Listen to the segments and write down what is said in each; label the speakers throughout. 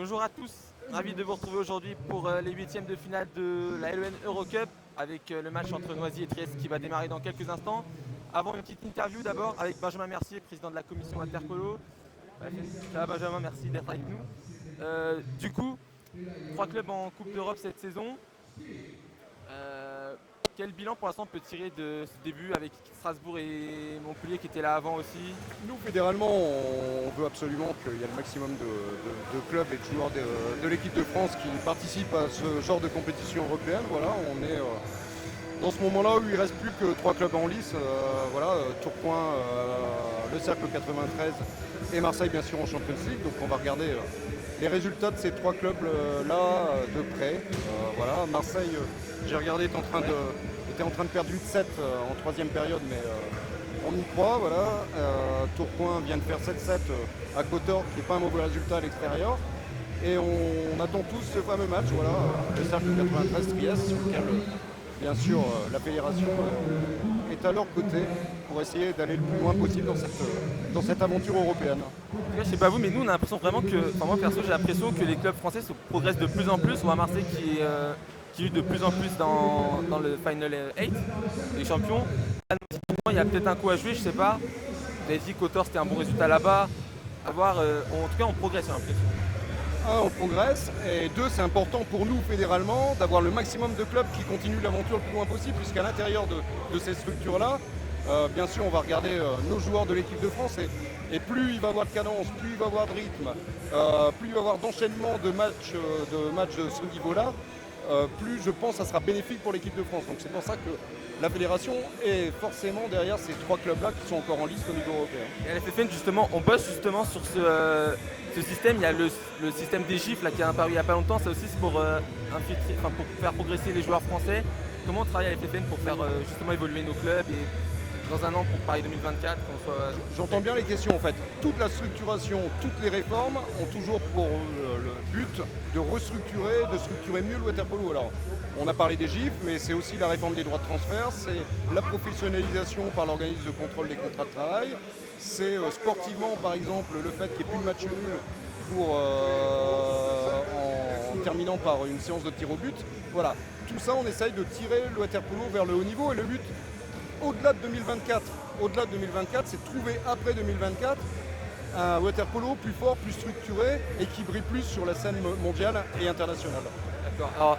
Speaker 1: Bonjour à tous, ravi de vous retrouver aujourd'hui pour les huitièmes de finale de la LEN Eurocup avec le match entre Noisy et Trieste qui va démarrer dans quelques instants. Avant une petite interview d'abord avec Benjamin Mercier, président de la commission waterpolo. Ça va Benjamin, merci d'être avec nous. Du coup, 3 clubs en Coupe d'Europe cette saison. Euh, Quel bilan pour l'instant on peut tirer de ce début avec Strasbourg et Montpellier qui étaient là avant aussi?
Speaker 2: Nous, fédéralement, on veut absolument qu'il y ait le maximum de clubs et de joueurs de l'équipe de France qui participent à ce genre de compétition européenne. Voilà, on est dans ce moment-là où il ne reste plus que 3 clubs en lice. Tourcoing, le Cercle 93 et Marseille, bien sûr, en Champions League. Donc on va regarder les résultats de ces 3 clubs-là de près. Marseille, j'ai regardé, était en train de perdre 8-7 en troisième période, mais on y croit. Voilà. Tourcoing vient de faire 7-7 à Kotor, qui n'est pas un mauvais résultat à l'extérieur. Et on attend tous ce fameux match, voilà, le Cercle 93 Trieste, sur lequel, bien sûr, la fédération est à leur côté pour essayer d'aller le plus loin possible dans cette aventure européenne.
Speaker 1: En tout cas, je sais pas vous, mais nous on a l'impression vraiment que, enfin moi perso j'ai l'impression que les clubs français progressent de plus en plus. On voit Marseille qui lutte de plus en plus dans le Final 8 des champions. Là, il y a peut-être un coup à jouer, je sais pas. Vous avez dit qu'Autor c'était un bon résultat là-bas. À voir, en tout cas on progresse j'ai l'impression.
Speaker 2: On progresse, et 2, c'est important pour nous fédéralement d'avoir le maximum de clubs qui continuent l'aventure le plus loin possible, puisqu'à l'intérieur de ces structures-là, bien sûr, on va regarder nos joueurs de l'équipe de France, et plus il va y avoir de cadence, plus il va y avoir de rythme, plus il va y avoir d'enchaînement de matchs de ce niveau-là, plus je pense ça sera bénéfique pour l'équipe de France. Donc c'est pour ça que la fédération est forcément derrière ces 3 clubs-là qui sont encore en liste au niveau européen.
Speaker 1: Et à la FFN justement, on bosse justement sur ce système. Il y a le système des gifles là, qui est apparu il n'y a pas longtemps. Ça aussi c'est pour faire progresser les joueurs français. Comment on travaille à la FFN pour faire justement évoluer nos clubs et dans un an pour Paris 2024 qu'on soit...
Speaker 2: J'entends bien les questions en fait. Toute la structuration, toutes les réformes ont toujours pour le but de restructurer, de structurer mieux le waterpolo. Alors, on a parlé des gifs, mais c'est aussi la réforme des droits de transfert, c'est la professionnalisation par l'organisme de contrôle des contrats de travail, c'est sportivement par exemple le fait qu'il n'y ait plus de match nul en terminant par une séance de tir au but. Voilà, tout ça on essaye de tirer le waterpolo vers le haut niveau, et le but au-delà de 2024, c'est de trouver après 2024 un waterpolo plus fort, plus structuré et qui brille plus sur la scène mondiale et internationale.
Speaker 1: D'accord. Alors,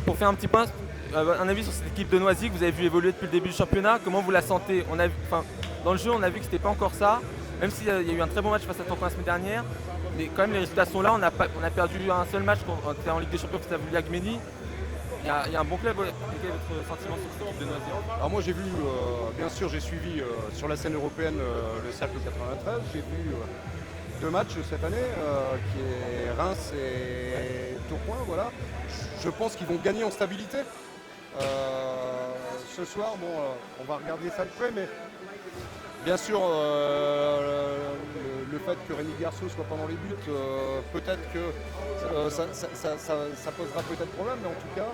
Speaker 1: pour faire un petit point, un avis sur cette équipe de Noisy que vous avez vu évoluer depuis le début du championnat, comment vous la sentez? Dans le jeu, on a vu que c'était pas encore ça, même s'il y a eu un très bon match face à Tourcoing la semaine dernière. Mais quand même, les résultats sont là. On a perdu un seul match en Ligue des Champions face à Vouliagmeni. Il y a un bon club. Quel est votre sentiment sur cette équipe de Noisy?
Speaker 2: Alors moi j'ai vu, bien sûr j'ai suivi sur la scène européenne le Cercle 93, j'ai vu 2 matchs cette année, qui est Reims et Tourcoing, voilà. Je pense qu'ils vont gagner en stabilité. Ce soir, on va regarder ça de près, mais bien sûr le fait que Rémi Garceau soit pas dans les buts, peut-être que ça posera peut-être problème, mais en tout cas,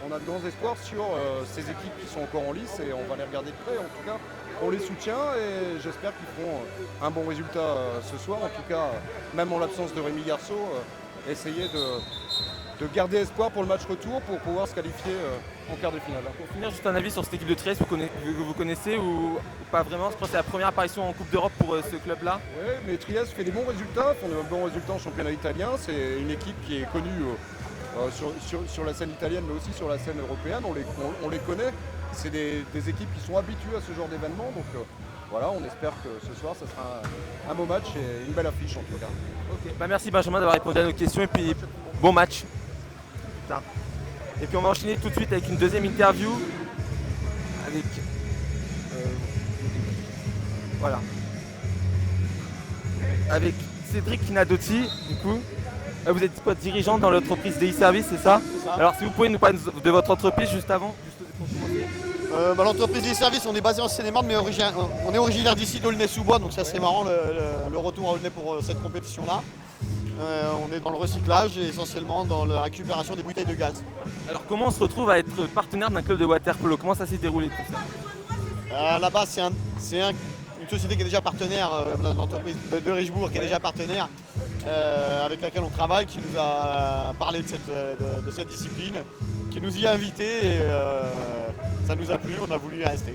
Speaker 2: on a de grands espoirs sur ces équipes qui sont encore en lice, et on va les regarder de près. En tout cas, on les soutient, et j'espère qu'ils feront un bon résultat ce soir. En tout cas, même en l'absence de Rémi Garceau, essayer de garder espoir pour le match retour pour pouvoir se qualifier en quart de finale.
Speaker 1: Pour finir, juste un avis sur cette équipe de Trieste que vous connaissez ou pas vraiment? Je pense que c'est la première apparition en Coupe d'Europe pour ce club-là.
Speaker 2: Oui, mais Trieste fait des bons résultats, font de bons résultats en championnat italien. C'est une équipe qui est connue sur la scène italienne, mais aussi sur la scène européenne. On les connaît. C'est des équipes qui sont habituées à ce genre d'événement. Donc voilà, on espère que ce soir, ça sera un beau match et une belle affiche en tout cas.
Speaker 1: Ok. Merci Benjamin d'avoir répondu à nos questions et puis bon match. Et puis on va enchaîner tout de suite avec une deuxième interview avec avec Cédric Kinadotti. Du coup, vous êtes quoi, dirigeant dans l'entreprise DI Service, c'est ça?
Speaker 3: C'est ça.
Speaker 1: Alors si vous pouvez nous parler de votre entreprise juste avant.
Speaker 3: L'entreprise des services, on est basé en Seine-et-Marne, mais on est originaire d'ici d'Aulnay-sous-Bois, donc ça c'est marrant le retour à Aulnay pour cette compétition-là. On est dans le recyclage et essentiellement dans la récupération des bouteilles de gaz.
Speaker 1: Alors comment on se retrouve à être partenaire d'un club de waterpolo? Comment ça s'est déroulé tout ça?
Speaker 3: Là-bas, c'est une société qui est déjà partenaire, l'entreprise de Richebourg qui est déjà partenaire, avec laquelle on travaille, qui nous a parlé de cette discipline, qui nous y a invités et ça nous a plu, on a voulu y rester.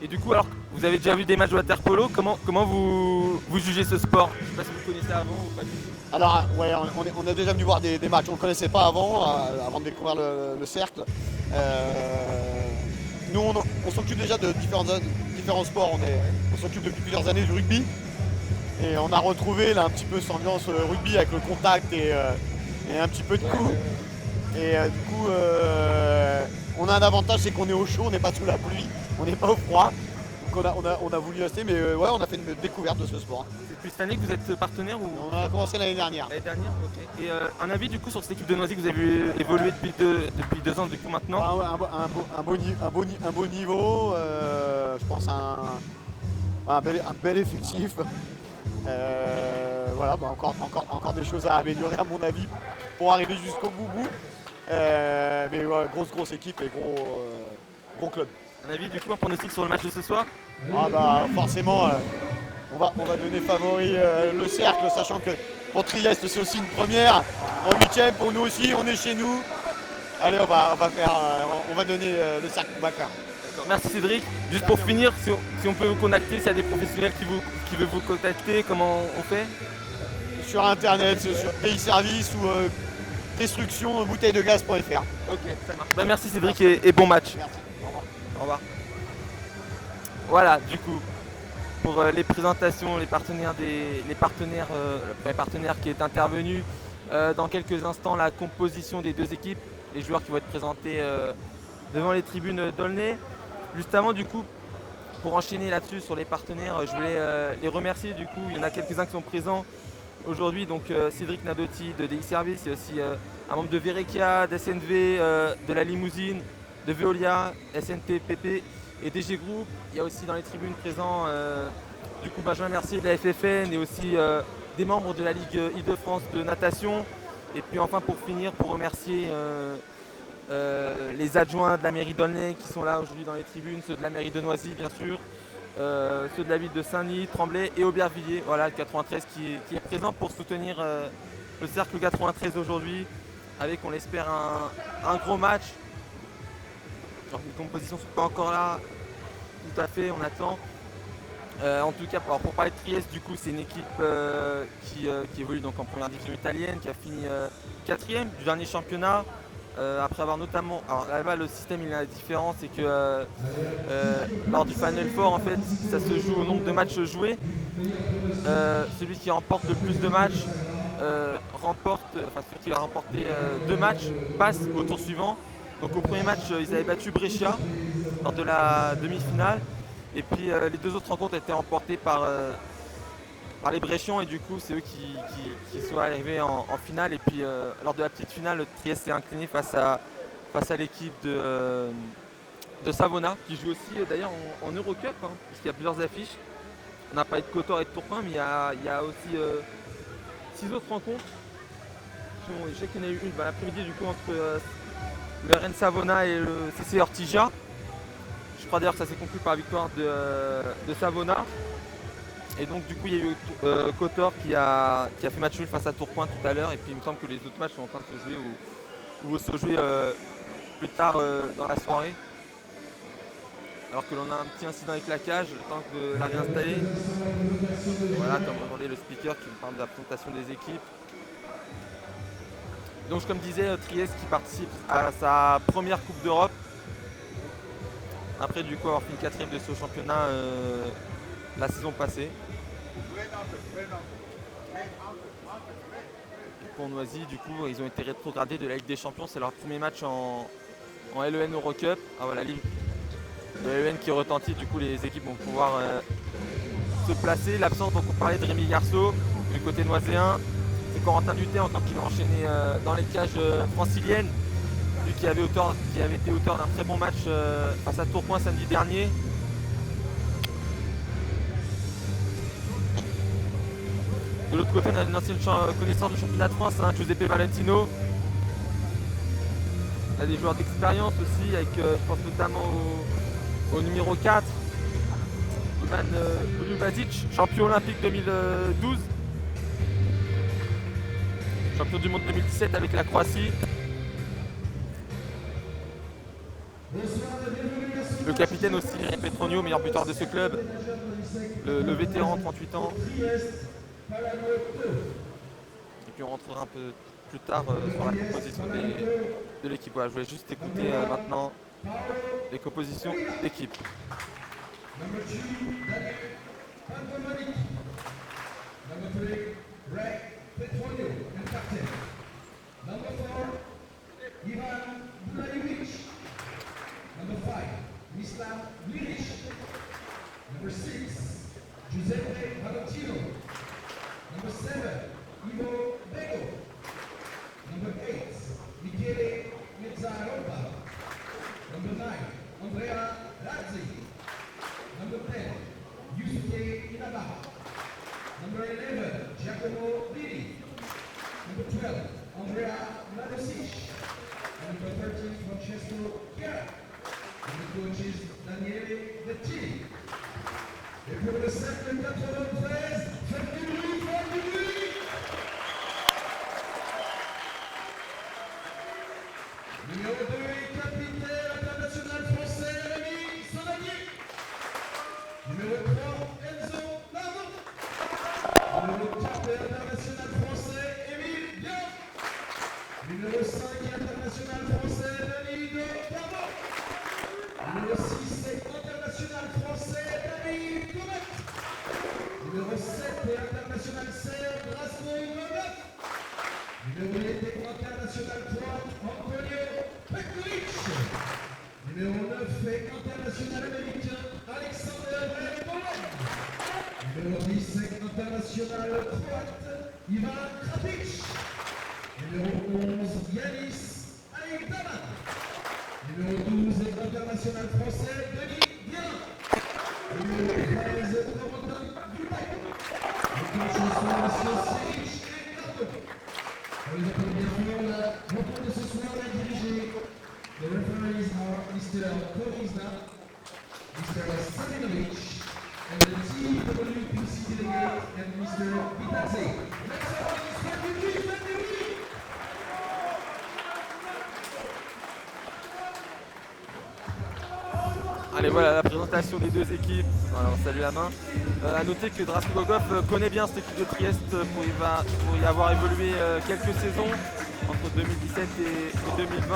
Speaker 1: Et du coup, alors, vous avez déjà vu des matchs de water polo, comment vous jugez ce sport? Je sais pas si vous connaissez avant ou pas du tout.
Speaker 3: Alors, ouais, on est déjà venu voir des matchs, on ne le connaissait pas avant de découvrir le cercle. Nous, on s'occupe déjà de différents sports, on s'occupe depuis plusieurs années du rugby. Et on a retrouvé là un petit peu cette ambiance rugby avec le contact et un petit peu de coups. Et du coup, on a un avantage, c'est qu'on est au chaud, on n'est pas sous la pluie, on n'est pas au froid. Donc on a voulu rester, mais ouais, on a fait une découverte de ce sport.
Speaker 1: C'est depuis cette année que vous êtes partenaire ou...
Speaker 3: On a commencé l'année dernière.
Speaker 1: L'année dernière, ok. Et un avis du coup sur cette équipe de Noisy que vous avez vu évoluer depuis 2 ans du coup maintenant?
Speaker 3: Ah ouais, un beau niveau, je pense un bel effectif. Voilà, bah encore des choses à améliorer à mon avis pour arriver jusqu'au bout. Mais ouais, grosse équipe et gros club.
Speaker 1: Un avis du coup, un pronostic sur le match de ce soir?
Speaker 3: Ah bah forcément, on va donner favori le cercle, sachant que pour Trieste c'est aussi une première. En 8e pour nous aussi, on est chez nous. Allez, on va donner le cercle vainqueur.
Speaker 1: Merci Cédric. Juste pour finir, si on peut vous contacter, s'il y a des professionnels qui veulent vous contacter, comment on fait?
Speaker 3: Sur internet, sur Pays Service ou destruction bouteilledegaz.fr.
Speaker 1: Ok, ça marche. Bah, merci Cédric et bon match.
Speaker 3: Merci. Au revoir.
Speaker 1: Au revoir. Voilà, du coup, pour les présentations, le premier partenaire qui est intervenu. Dans quelques instants, la composition des deux équipes, les joueurs qui vont être présentés devant les tribunes d'Aulnay. Juste avant, du coup, pour enchaîner là-dessus sur les partenaires, je voulais les remercier. Du coup, il y en a quelques-uns qui sont présents aujourd'hui. Donc Cédric Nadotti de DI Service, il y a aussi un membre de Verekia, d'SNV, de la Limousine, de Veolia, SNTPP et DG Group. Il y a aussi dans les tribunes présents du coup Benjamin Mercier de la FFN et aussi des membres de la Ligue Île-de-France de natation. Et puis enfin pour finir, pour remercier les adjoints de la mairie d'Aulnay qui sont là aujourd'hui dans les tribunes, ceux de la mairie de Noisy bien sûr, ceux de la ville de Saint-Denis, Tremblay et Aubervilliers, voilà le 93 qui est présent pour soutenir le cercle 93 aujourd'hui avec, on l'espère, un gros match. Alors, les compositions ne sont pas encore là, tout à fait, on attend. En tout cas, pour parler de Trieste, du coup, c'est une équipe qui évolue donc en première division italienne, qui a fini 4e du dernier championnat. Après avoir notamment... Alors là-bas, le système il est différent, c'est que lors du Final Four, en fait, ça se joue au nombre de matchs joués. Celui qui remporte le plus de matchs celui qui a remporté 2 matchs passe au tour suivant. Donc au premier match, ils avaient battu Brescia lors de la demi-finale. Et puis les 2 autres rencontres étaient remportées par les Bréchians et du coup c'est eux qui sont arrivés en finale. Et puis lors de la petite finale, le Trieste s'est incliné face à l'équipe de Savona qui joue aussi d'ailleurs en Eurocup, hein, puisqu'il y a plusieurs affiches. On n'a pas de Kotor et de Tourcoing, mais il y a aussi 6 autres rencontres. Je sais qu'il y en a eu une l'après-midi du coup entre le RN Savona et le CC Ortigia. Je crois d'ailleurs que ça s'est conclu par la victoire de Savona. Et donc du coup il y a eu Kotor qui a fait match nul face à Tourcoing tout à l'heure. Et puis il me semble que les autres matchs sont en train de se jouer ou vont se jouer plus tard dans la soirée. Alors que l'on a un petit incident avec la cage, le temps de la réinstaller. Voilà, comme vous entendez le speaker qui me parle de la présentation des équipes. Donc comme disait, Trieste qui participe à sa première Coupe d'Europe. Après du coup avoir fini 4e de ce championnat la saison passée. Et pour Noisy, du coup, ils ont été rétrogradés de la Ligue des Champions. C'est leur premier match en LEN Eurocup. Ah voilà, la Ligue de LEN qui retentit, du coup les équipes vont pouvoir se placer. L'absence, donc on parlait de Rémi Garceau du côté noiséen. C'est Corentin Dutet encore qui va enchaîner dans les cages franciliennes. Lui qui avait été auteur d'un très bon match face à Tourcoing samedi dernier. De l'autre côté, on a une ancienne connaissance du championnat de France, hein, Giuseppe Valentino. Il y a des joueurs d'expérience aussi, avec, je pense notamment au numéro 4, Ivan Ljubazic, champion olympique 2012. champion du monde 2017 avec la Croatie. Le capitaine aussi, Petronio, meilleur buteur de ce club. Le vétéran, 38 ans. Et puis on rentrera un peu plus tard sur la composition de l'équipe. Voilà, je voulais juste écouter maintenant les compositions d'équipe.
Speaker 4: Number 5, Mislav Milic. Number 6, Giuseppe Valentino. Number 7, Ivo Bego. Number 8, Michele Mezzarova. Number 9, Andrea Razzi. Number 10, Yusuke Inaba. Number 11, Giacomo Vini. Number 12, Andrea Mladosic. Number 13, Francesco Chiara. And the coach is Daniele Bettini. Et pour le cercle 93, faites du bruit, faites du bruit. Numéro 2, capitaine international français, Rémi Sanagnier. Numéro 3, Enzo Lardon. Numéro 4, international français, Émile Dion. Numéro 5, international français, Denis de Pardon. Numéro 6, international français, David Kovac. Numéro 7, international serbe, Laszlo Ivanov. Numéro 8, international croate, Antonio Petkovic. Numéro 9, international américain, Alexander Volov. Numéro 10, international croate, Ivan Krapic. Numéro 11, Yanis Aïdaman. Numéro 12, international français, Denis Bien. Numéro 13, Corentin Dubaï. Les coachs sont M. Siric et Cardo. Pour les applaudissements, la rencontre de ce soir est dirigée. The referees are Mr. Korizna, Mr. Savinovic, and the TWPC delegate, and Mr. Vitadze. Let's have this
Speaker 1: Allez, voilà la présentation des deux équipes. Voilà, on salue la main. A noter que Drasko Gogov connaît bien cette équipe de Trieste pour y avoir évolué quelques saisons entre 2017 et 2020.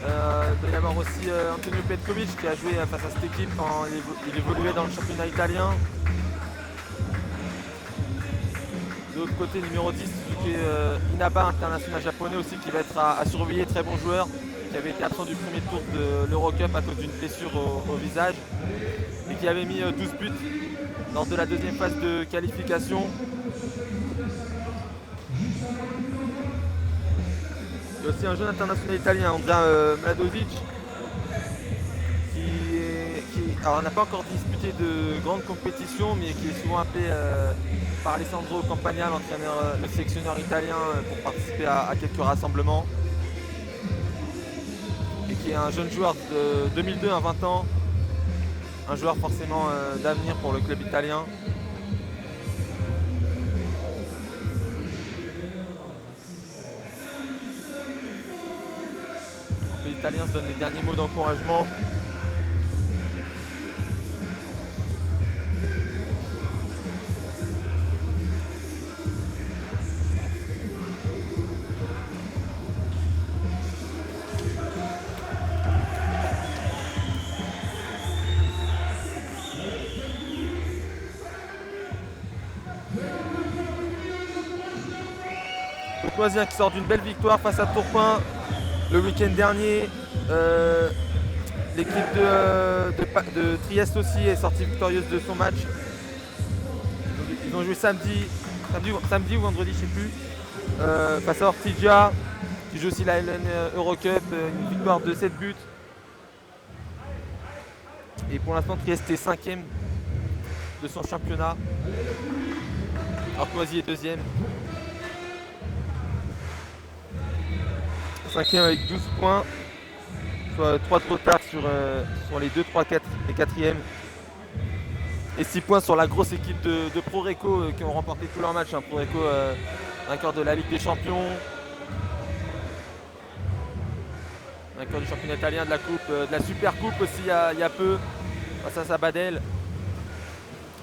Speaker 1: Il doit y avoir aussi Antonio Petkovic qui a joué face à cette équipe quand il évoluait dans le championnat italien. De l'autre côté, numéro 10, Inaba, international japonais aussi, qui va être à surveiller, très bon joueur, qui avait été absent du premier tour de l'Eurocup à cause d'une blessure au visage et qui avait mis 12 buts lors de la deuxième phase de qualification. Il y a aussi un jeune international italien, Andrea Mladosic, qui n'a pas encore disputé de grandes compétitions, mais qui est souvent appelé par Alessandro Campagna, le sélectionneur italien, pour participer à quelques rassemblements. Et qui est un jeune joueur de 2002 à 20 ans, un joueur forcément d'avenir pour le club italien. Les Italiens se donnent les derniers mots d'encouragement. Qui sort d'une belle victoire face à Tourcoing le week-end dernier. L'équipe de Trieste aussi est sortie victorieuse de son match. Ils ont joué samedi ou vendredi, je ne sais plus, face à Ortigia, qui joue aussi la LN Eurocup, une victoire de 7 buts. Et pour l'instant, Trieste est 5e de son championnat. Arcoisie est 2e. 5e avec 12 points, soit 3 de retard sur les 2, 3, 4 et 4e. Et 6 points sur la grosse équipe de Proreco qui ont remporté tous leurs matchs. Hein. Proreco, vainqueur de la Ligue des Champions, vainqueur du championnat italien, de la coupe, de la Super Coupe aussi il y a peu, face à Sabadell.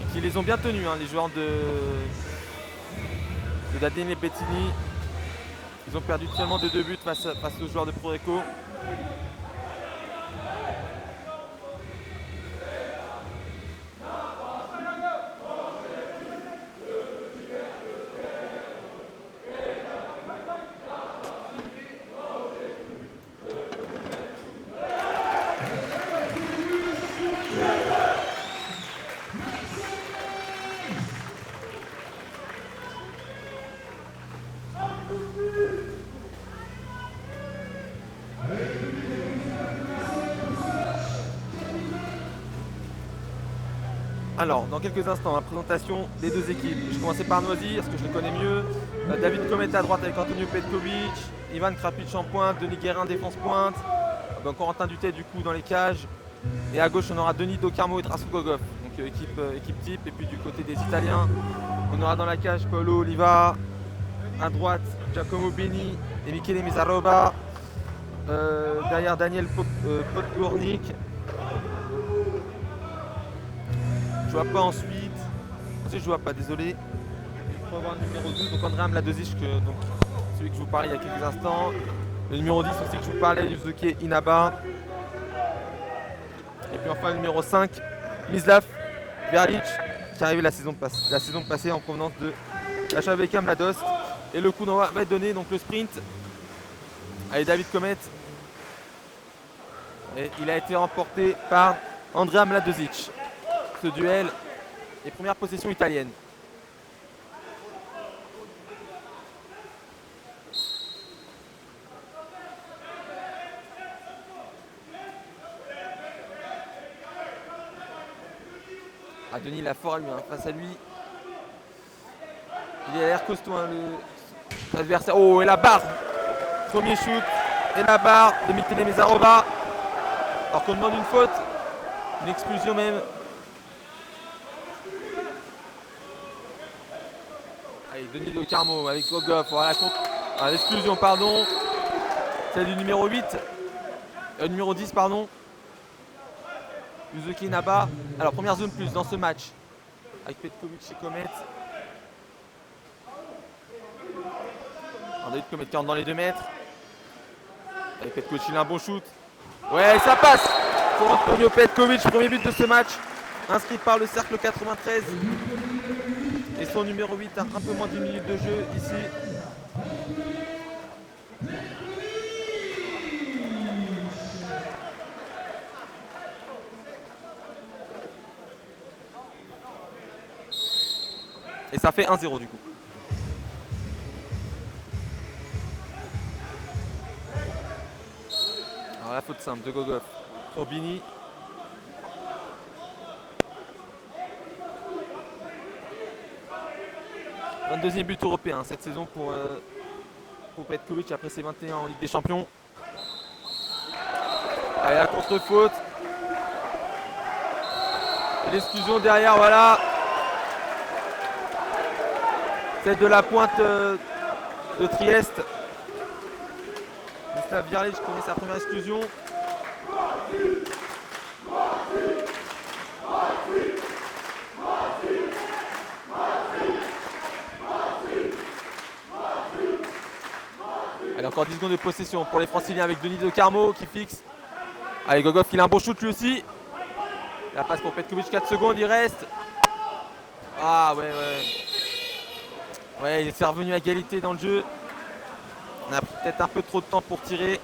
Speaker 1: Et qui les ont bien tenus, hein, les joueurs de Daniele Bettini. Ils ont perdu seulement de 2 buts face aux joueurs de Proreco. Alors, dans quelques instants, la présentation des deux équipes. Je vais commencer par Noisy, parce que je le connais mieux. David Comet à droite avec Antonio Petkovic, Ivan Krapic en pointe, Denis Guérin défense pointe, Corentin Dutet du coup dans les cages. Et à gauche, on aura Denis Docarmo et Drasko Gogov, donc équipe type. Et puis du côté des Italiens, on aura dans la cage Paolo Oliva, à droite Giacomo Beni et Michele Misaroba. Derrière Daniel Podgornik. Je vois pas ensuite. Je vois pas, désolé. Il faut avoir le numéro 12, donc Andrea Mladozic, donc celui que je vous parlais il y a quelques instants. Le numéro 10 aussi que je vous parlais, Yusuke Inaba. Et puis enfin le numéro 5, Mislav Verlic, qui est arrivé la saison passée en provenance de HAVK Mladost. Et le coup d'envoi va être donné, donc le sprint. Allez, David Comet. Et il a été remporté par Andrea Mladozic. Ce duel et première possession italienne. Ah, Denis il a fort à lui, hein, face à lui. Il a l'air costaud, hein, l'adversaire. Oh, et la barre. Premier shoot et la barre de Michele Mezarova. Alors qu'on demande une faute, une expulsion même. Allez, Denis Docarmo avec Gogov, voilà, l'exclusion, pardon. Celle du numéro 8. Numéro 10, pardon. Yusuke Inaba. Alors, première zone plus dans ce match. Avec Petkovic et Comet. David Comet qui rentre dans les 2 mètres. Avec Petkovic, il a un bon shoot. Ouais, ça passe pour Antonio Petkovic, premier but de ce match. Inscrit par le cercle 93. Et son numéro 8 a un peu moins d'une minute de jeu ici. Et ça fait 1-0 du coup. Alors la faute simple de Gogov sur Bini. Un deuxième but européen cette saison pour Petkovic après ses 21 en Ligue des Champions. Allez, la contre-faute. L'exclusion derrière, voilà. Tête de la pointe de Trieste. Mislav Verlic connaît sa première exclusion. Allez, encore 10 secondes de possession pour les Franciliens avec Denis Docarmo qui fixe. Allez, Gogov, il a un bon shoot lui aussi. La passe pour Petkovic, 4 secondes, il reste. Ah ouais. Ouais, il s'est revenu à égalité dans le jeu. On a pris peut-être un peu trop de temps pour tirer.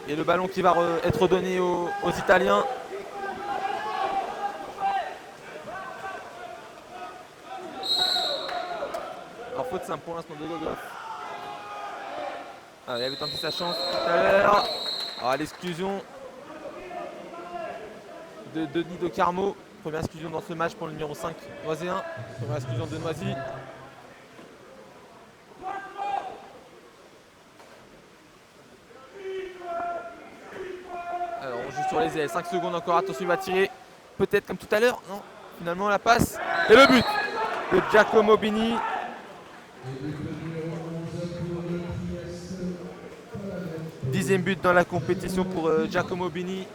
Speaker 1: Et le ballon qui va être donné aux Italiens. Alors faute simple pour l'instant de Gogov. Ah, il avait tenté sa chance tout à l'heure. Ah, l'exclusion de Denis Docarmo. Première exclusion dans ce match pour le numéro 5 noiséen. Première exclusion de Noisy. Alors on joue sur les ailes. 5 secondes encore. Attention, il va tirer. Peut-être comme tout à l'heure. Non. finalement la passe. Et le but de Giacomo Bini. Dixième but dans la compétition pour Giacomo Bini.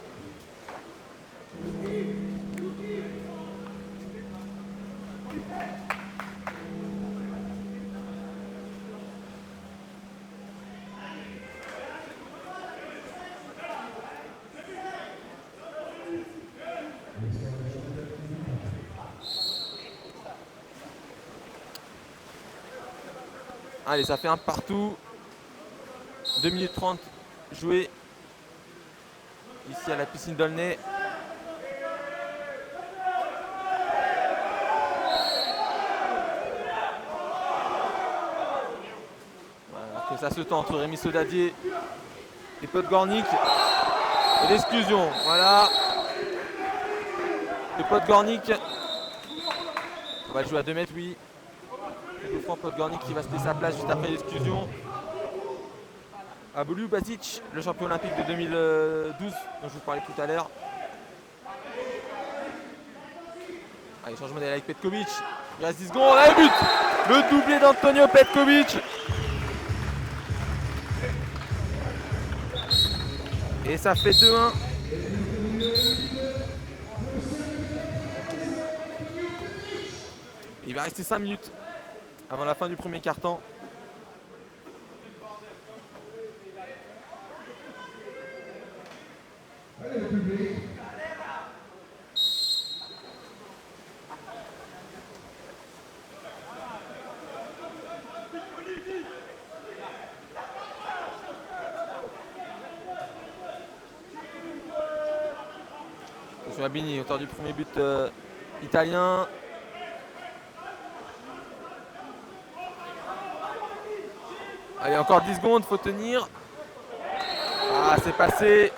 Speaker 1: Allez, ça fait un partout. 2 minutes 30 jouées ici à la piscine d'Aulnay. Alors que ça se tend entre Rémi Sodadier et Podgornik. Et l'exclusion, voilà. Et Podgornik. On va jouer à 2 mètres, oui. Podgornik qui va se laisser sa place juste après l'exclusion. Aboliu Basic, le champion olympique de 2012 dont je vous parlais tout à l'heure. Allez, changement d'aile avec Petkovic. Il reste 10 secondes. Allez, but! Le doublé d'Antonio Petkovic. Et ça fait 2-1. Il va rester 5 minutes avant la fin du premier quart-temps. Attention à Bini, auteur du premier but italien. Allez, encore 10 secondes, faut tenir. Ah, c'est passé.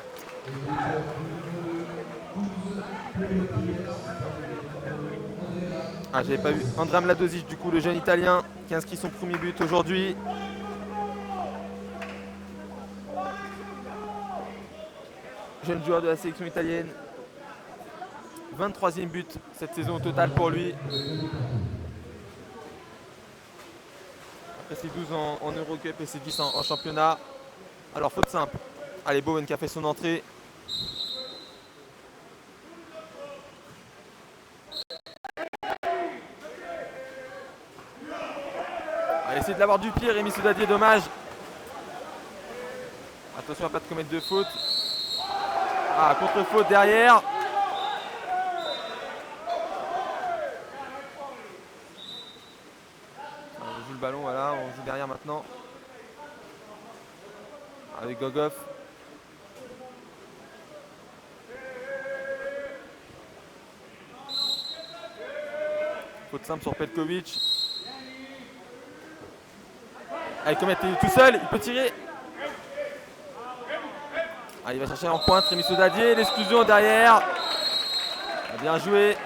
Speaker 1: Ah, j'avais pas vu. Andrea Mladosic, du coup, le jeune italien qui a inscrit son premier but aujourd'hui. Jeune joueur de la sélection italienne. 23e but cette saison au total pour lui. Après ses 12 en Eurocup et ses 10 en championnat. Alors faute simple. Allez, Bowen qui a fait son entrée. Allez, essayer de l'avoir du pied, Rémi Sodadier, dommage. Attention à ne pas commettre de faute. Ah, contre-faute derrière. On joue le ballon, voilà, on joue derrière maintenant. Avec Gogov. Faute simple sur Petkovic. Allez, Comet est tout seul, il peut tirer. Allez, il va chercher en pointe Rémi Sodadier, l'exclusion derrière. Bien joué.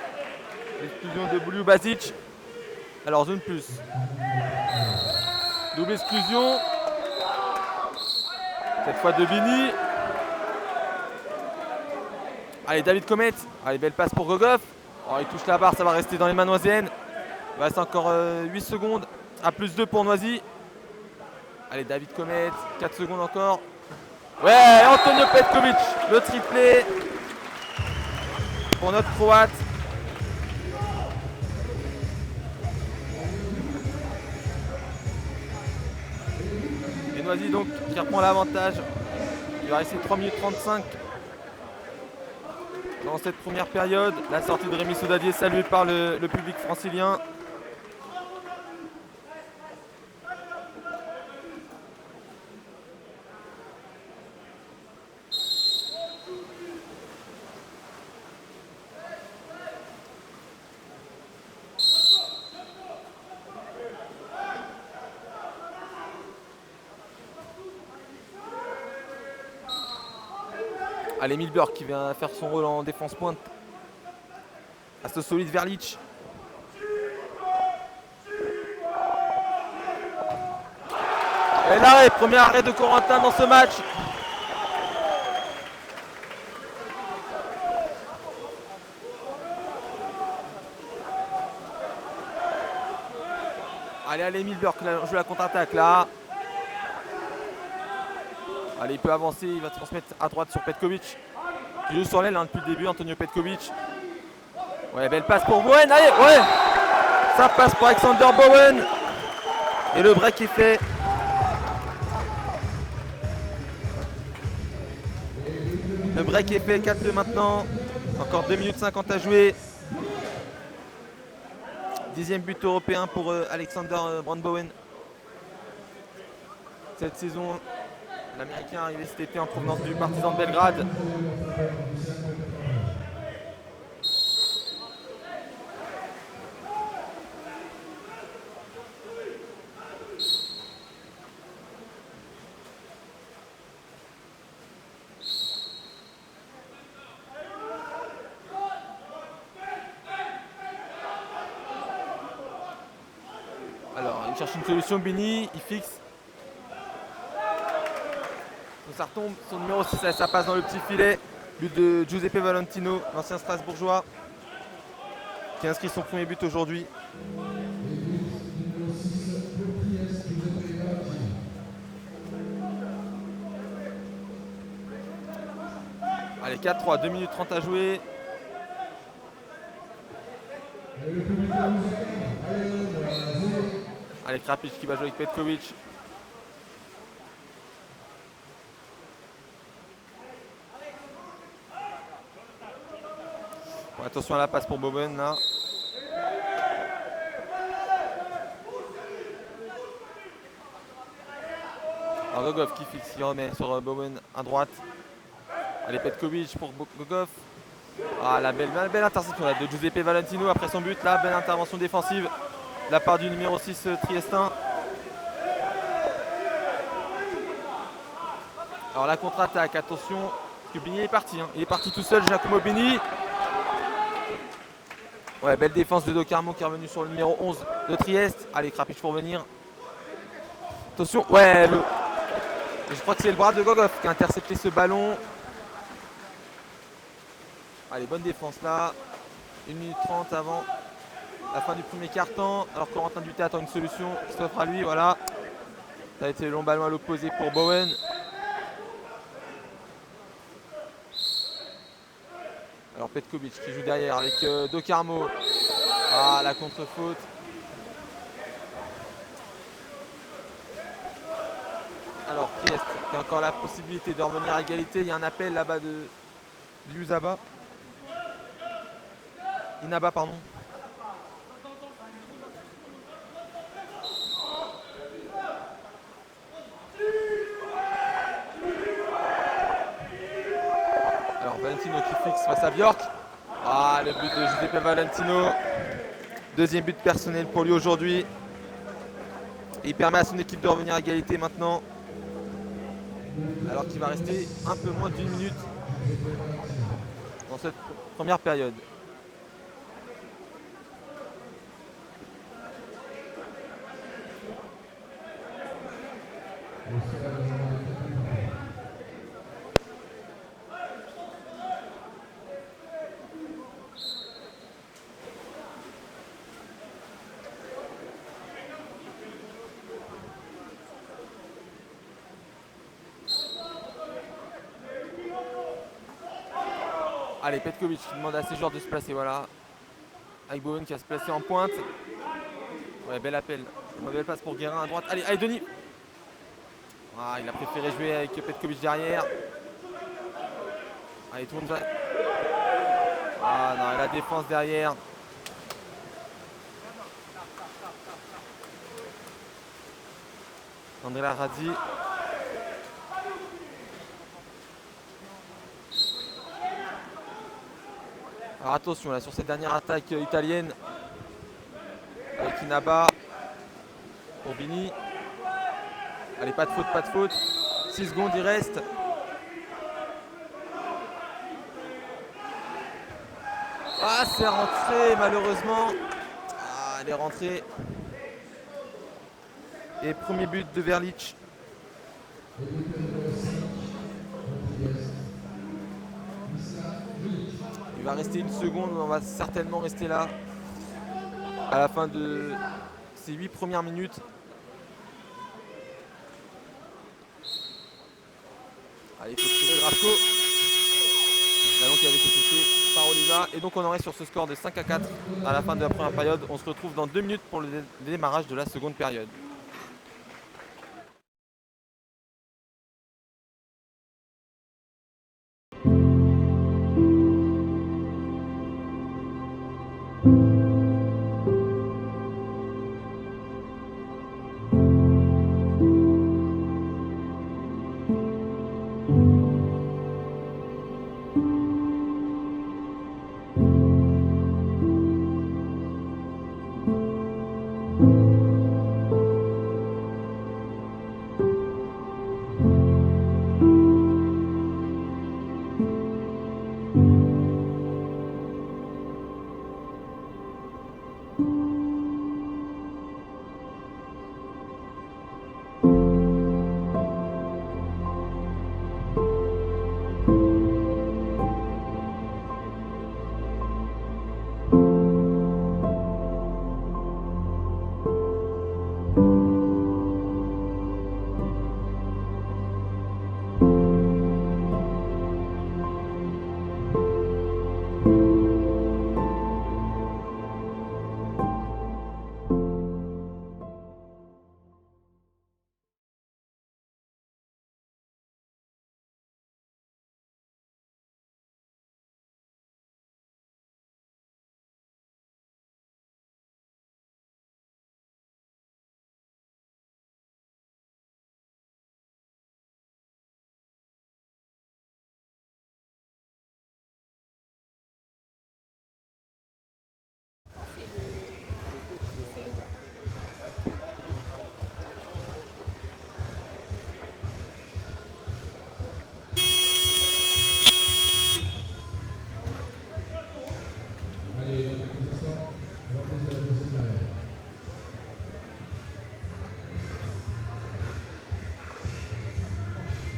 Speaker 1: L'exclusion de Aboliu Basic. Alors zone plus. Double exclusion. Cette fois de Bini. Allez, David Comet. Allez, belle passe pour Gogov. Oh, il touche la barre, ça va rester dans les mains noisiennes. Il reste encore 8 secondes. À plus 2 pour Noisy. Allez, David Comet. 4 secondes encore. Ouais, Antonio Petkovic. Le triplé pour notre Croate. Et Noisy donc qui reprend l'avantage. Il va rester 3 minutes 35 dans cette première période. La sortie de Rémi Sodadier saluée par le public francilien. Allez, Milberg qui vient faire son rôle en défense pointe. À ce solide Verlic. Et l'arrêt, premier arrêt de Corentin dans ce match. Allez, Emile Burke, là, on joue la contre-attaque là. Allez, il peut avancer, il va transmettre à droite sur Petkovic. Qui joue sur l'aile depuis le début, Antonio Petkovic. Ouais, belle passe pour Bowen, allez, ouais. Ça passe pour Alexander Bowen. Et le break est fait. Le break est fait, 4-2 maintenant. Encore 2 minutes 50 à jouer. 10e but européen pour Alexander Brand Bowen. Cette saison, l'Américain arrivé cet été en provenance du Partizan de Belgrade. Alors, il cherche une solution, Bini, il fixe. Ça retombe, son numéro 6, ça passe dans le petit filet. But de Giuseppe Valentino, l'ancien Strasbourgeois, qui a inscrit son premier but aujourd'hui. Allez, 4-3, 2 minutes 30 à jouer. Allez, Krapic qui va jouer avec Petkovic. Bon, attention à la passe pour Bowen là. Alors Gogov qui fixe, il remet sur Bowen à droite. Allez, Petkovic pour Gogov. Ah, la belle interception là, de Giuseppe Valentino après son but. Là, belle intervention défensive de la part du numéro 6 Triestin. Alors la contre-attaque, attention, parce que Bini est parti. Il est parti tout seul, Giacomo Bini. Ouais, belle défense de Docarmo qui est revenu sur le numéro 11 de Trieste. Allez, Krapic pour venir. Attention, ouais, je crois que c'est le bras de Gogov qui a intercepté ce ballon. Allez, bonne défense là. 1 minute 30 avant la fin du premier quart-temps. Alors Corentin Duté attend une solution qui s'offre à lui. Voilà. Ça a été le long ballon à l'opposé pour Bowen. Alors Petkovic qui joue derrière avec Docarmo. Ah, la contre-faute. Alors Trieste qui a encore la possibilité de revenir à égalité. Il y a un appel là-bas de Liuzaba. Inaba, pardon. Alors Valentino qui fixe face à Bjork. Ah, le but de Giuseppe Valentino. Deuxième but personnel pour lui aujourd'hui. Et il permet à son équipe de revenir à égalité maintenant. Alors qu'il va rester un peu moins d'1 minute dans cette première période. Allez, Petkovic qui demande à ses joueurs de se placer, voilà. Avec Bowen qui va se placer en pointe. Ouais, bel appel. Une belle passe pour Guérin à droite. Allez, allez, Denis. Ah, il a préféré jouer avec Petkovic derrière. Allez, tourne. Ah non, la défense derrière. Andrea Razzi. Alors attention là sur cette dernière attaque italienne avec Inaba pour Bini. Allez, pas de faute, pas de faute. 6 secondes il reste. Ah, c'est rentré malheureusement. Ah, elle est rentrée. Et premier but de Verlic. Il va rester 1 seconde, on va certainement rester là à la fin de ces 8 premières minutes. Allez, il faut tirer Grafco. Ballon qui avait été touché par Oliva. Et donc on aurait sur ce score de 5-4 à la fin de la première période. On se retrouve dans 2 minutes pour le démarrage de la seconde période.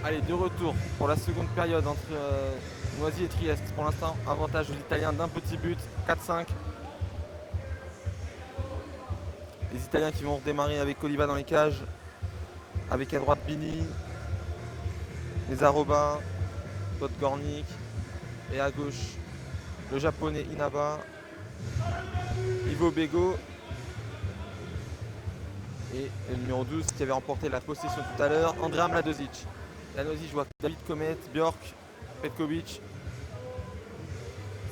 Speaker 1: Allez, de retour pour la seconde période entre Noisy et Trieste. Pour l'instant, avantage aux Italiens d'un petit but, 4-5. Les Italiens qui vont redémarrer avec Oliva dans les cages, avec à droite Bini, les Aroba, Podgornik, et à gauche le japonais Inaba, Ivo Bego et le numéro 12 qui avait remporté la possession tout à l'heure, Andrea Mladozic. La Noisy joue avec David Komet, Bjork, Petkovic,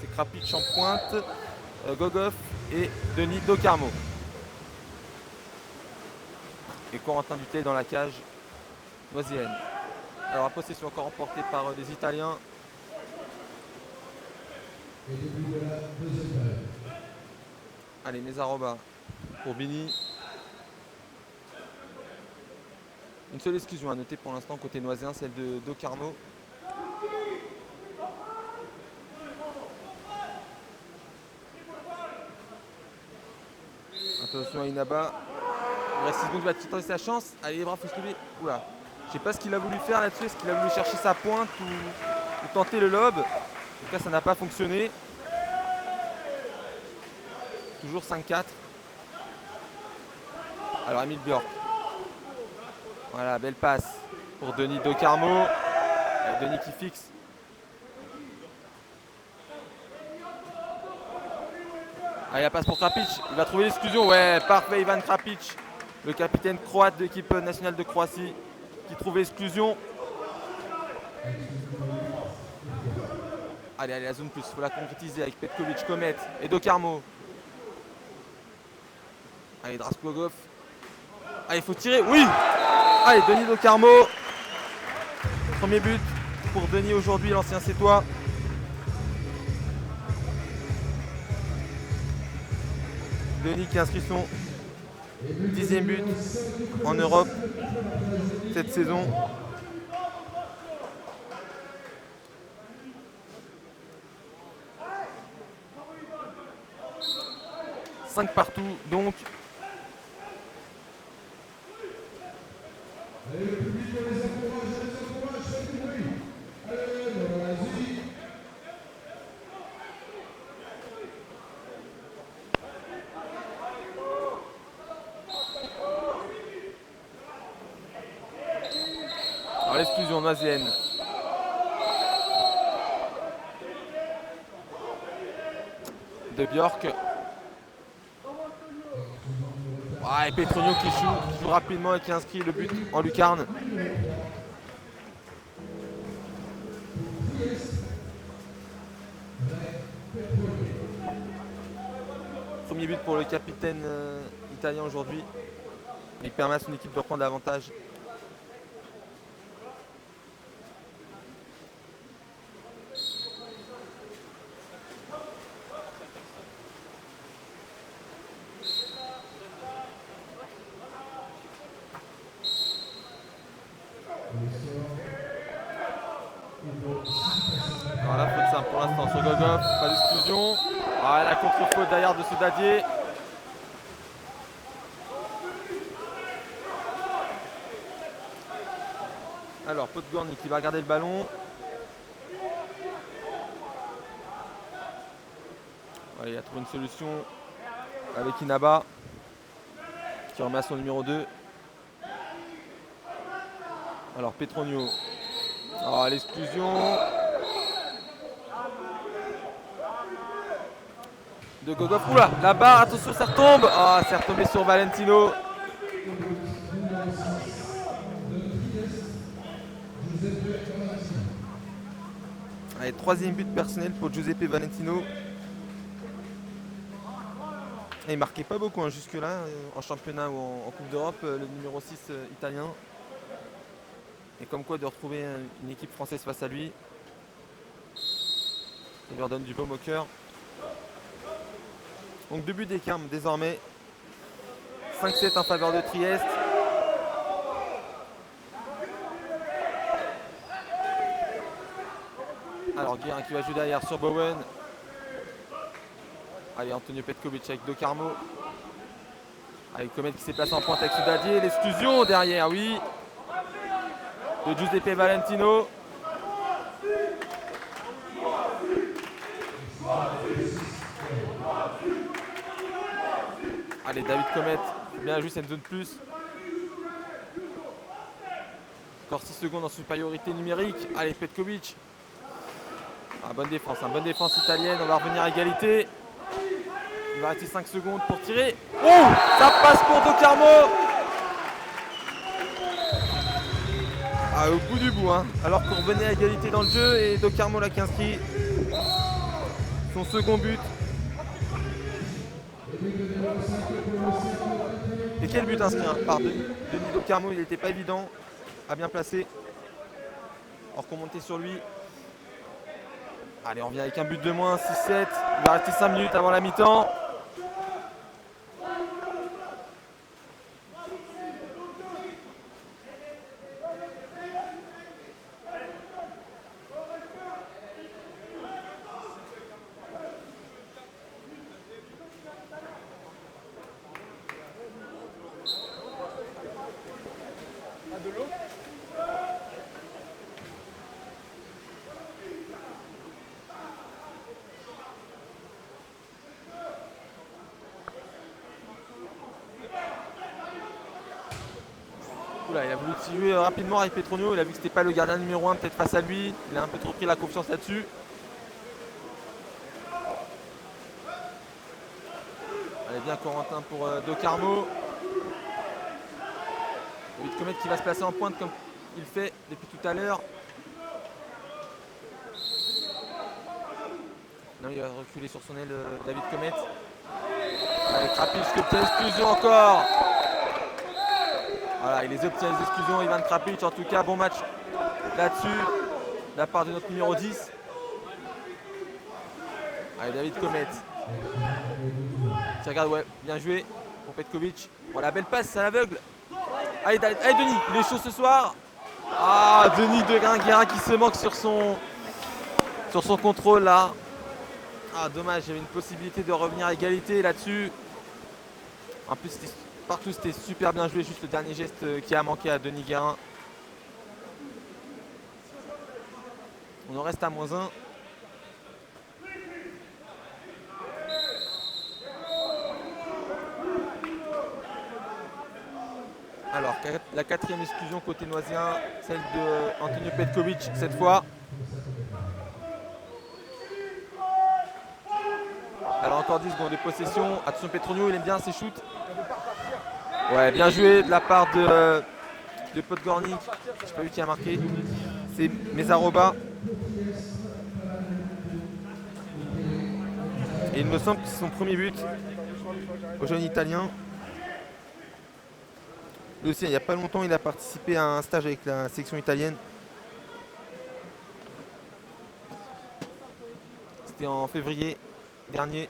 Speaker 1: c'est Krapic en pointe, Gogov et Denis Docarmo. Et Corentin Dutel dans la cage noizienne. Alors la possession encore remportée par les Italiens. Allez, Nezaroba pour Bini. Une seule exclusion à noter pour l'instant côté noisien, celle de Docarmo. Attention à Inaba. Il reste 6 secondes, il va tenter sa chance. Allez, les bras, faut se lever. Oula. Je sais pas ce qu'il a voulu faire là-dessus. Est-ce qu'il a voulu chercher sa pointe ou tenter le lob? En tout cas, ça n'a pas fonctionné. Toujours 5-4. Alors, Emile Bjork. Voilà, belle passe pour Denis Docarmo. Denis qui fixe. Allez, la passe pour Krapic. Il va trouver l'exclusion. Ouais, parfait, Ivan Krapic, le capitaine croate de l'équipe nationale de Croatie, qui trouve l'exclusion. Allez, la zone plus, il faut la concrétiser avec Petkovic, Komet et Docarmo. Allez, Drasklogov. Allez, il faut tirer. Oui! Allez, Denis Docarmo. Premier but pour Denis aujourd'hui, l'ancien Sétois. Denis qui inscrit son 10e but en Europe cette saison. « 5 partout donc.
Speaker 4: Allez, le public, on les encourage, faites du bruit. Allez, vas-y.
Speaker 1: l'exclusion noizienne. De Bjork. Et Petronio qui joue rapidement et qui inscrit le but en lucarne. Premier but pour le capitaine italien aujourd'hui. Il permet à son équipe de reprendre l'avantage. Voilà, faute simple pour l'instant sur Gogov, pas d'exclusion. La contre-faute derrière de Soudadier. Alors, Podgorny qui va garder le ballon. Il a trouvé une solution avec Inaba qui remet à son numéro 2. Alors, Petronio. L'exclusion de Gogov. Oula, la barre, attention, ça retombe. C'est retombé sur Valentino. Allez, troisième but personnel pour Giuseppe Valentino. Et il marquait pas beaucoup jusque-là, en championnat ou en Coupe d'Europe, le numéro 6 italien. Et comme quoi de retrouver une équipe française face à lui, ça leur donne du baume au cœur. Donc 2 buts d'écart désormais. 5-7 en faveur de Trieste. Alors Guérin qui va jouer derrière sur Bowen. Allez, Antonio Petkovic avec De Carmo. Allez, Comet qui s'est placé en pointe avec Soudadier. L'exclusion derrière, oui. De Giuseppe Valentino. Allez, David Comet, bien joué cette zone plus. Encore 6 secondes en supériorité numérique. Allez, Petkovic. Bonne défense italienne. On va revenir à égalité. Il va rester 5 secondes pour tirer. Ça passe pour De Carmo. Au bout du bout, alors qu'on revenait à égalité dans le jeu et De Carmo là qui inscrit son second but. Et quel but inscrit par Denis De Carmo, il n'était pas évident à bien placer. Or qu'on montait sur lui. Allez, on revient avec un but de moins, 6-7. Il va rester 5 minutes avant la mi-temps. Il a voulu tirer rapidement avec Petronio, il a vu que c'était pas le gardien numéro 1 peut-être face à lui, il a un peu trop pris la confiance là-dessus. Allez, bien Corentin pour De Carmo. David Comet qui va se placer en pointe comme il fait depuis tout à l'heure. Non, il va reculer sur son aile David Comet. Avec Trapiche qui obtient l'exclusion encore. Voilà, il les obtient les exclusions, Ivan Trapic. En tout cas, bon match là-dessus de la part de notre numéro 10. Allez, David Comet. Regarde, ouais, bien joué pour Petkovic. La belle passe à l'aveugle. Allez, Denis, il est chaud ce soir. Denis de Guérin qui se manque sur son contrôle là. Dommage, il y avait une possibilité de revenir à égalité là-dessus. En plus, partout c'était super bien joué, juste le dernier geste qui a manqué à Denis Guérin. On en reste à -1. Alors, la quatrième exclusion côté noisien, celle de Antonio Petkovic cette fois. Alors encore 10 secondes de possession. Attention Petronio, il aime bien ses shoots. Ouais, bien joué de la part de Podgornik. Je sais pas vu qui a marqué. C'est Mezaroba. Et il me semble que c'est son premier but au jeune italien. Lui aussi, il n'y a pas longtemps, il a participé à un stage avec la section italienne. C'était en février dernier.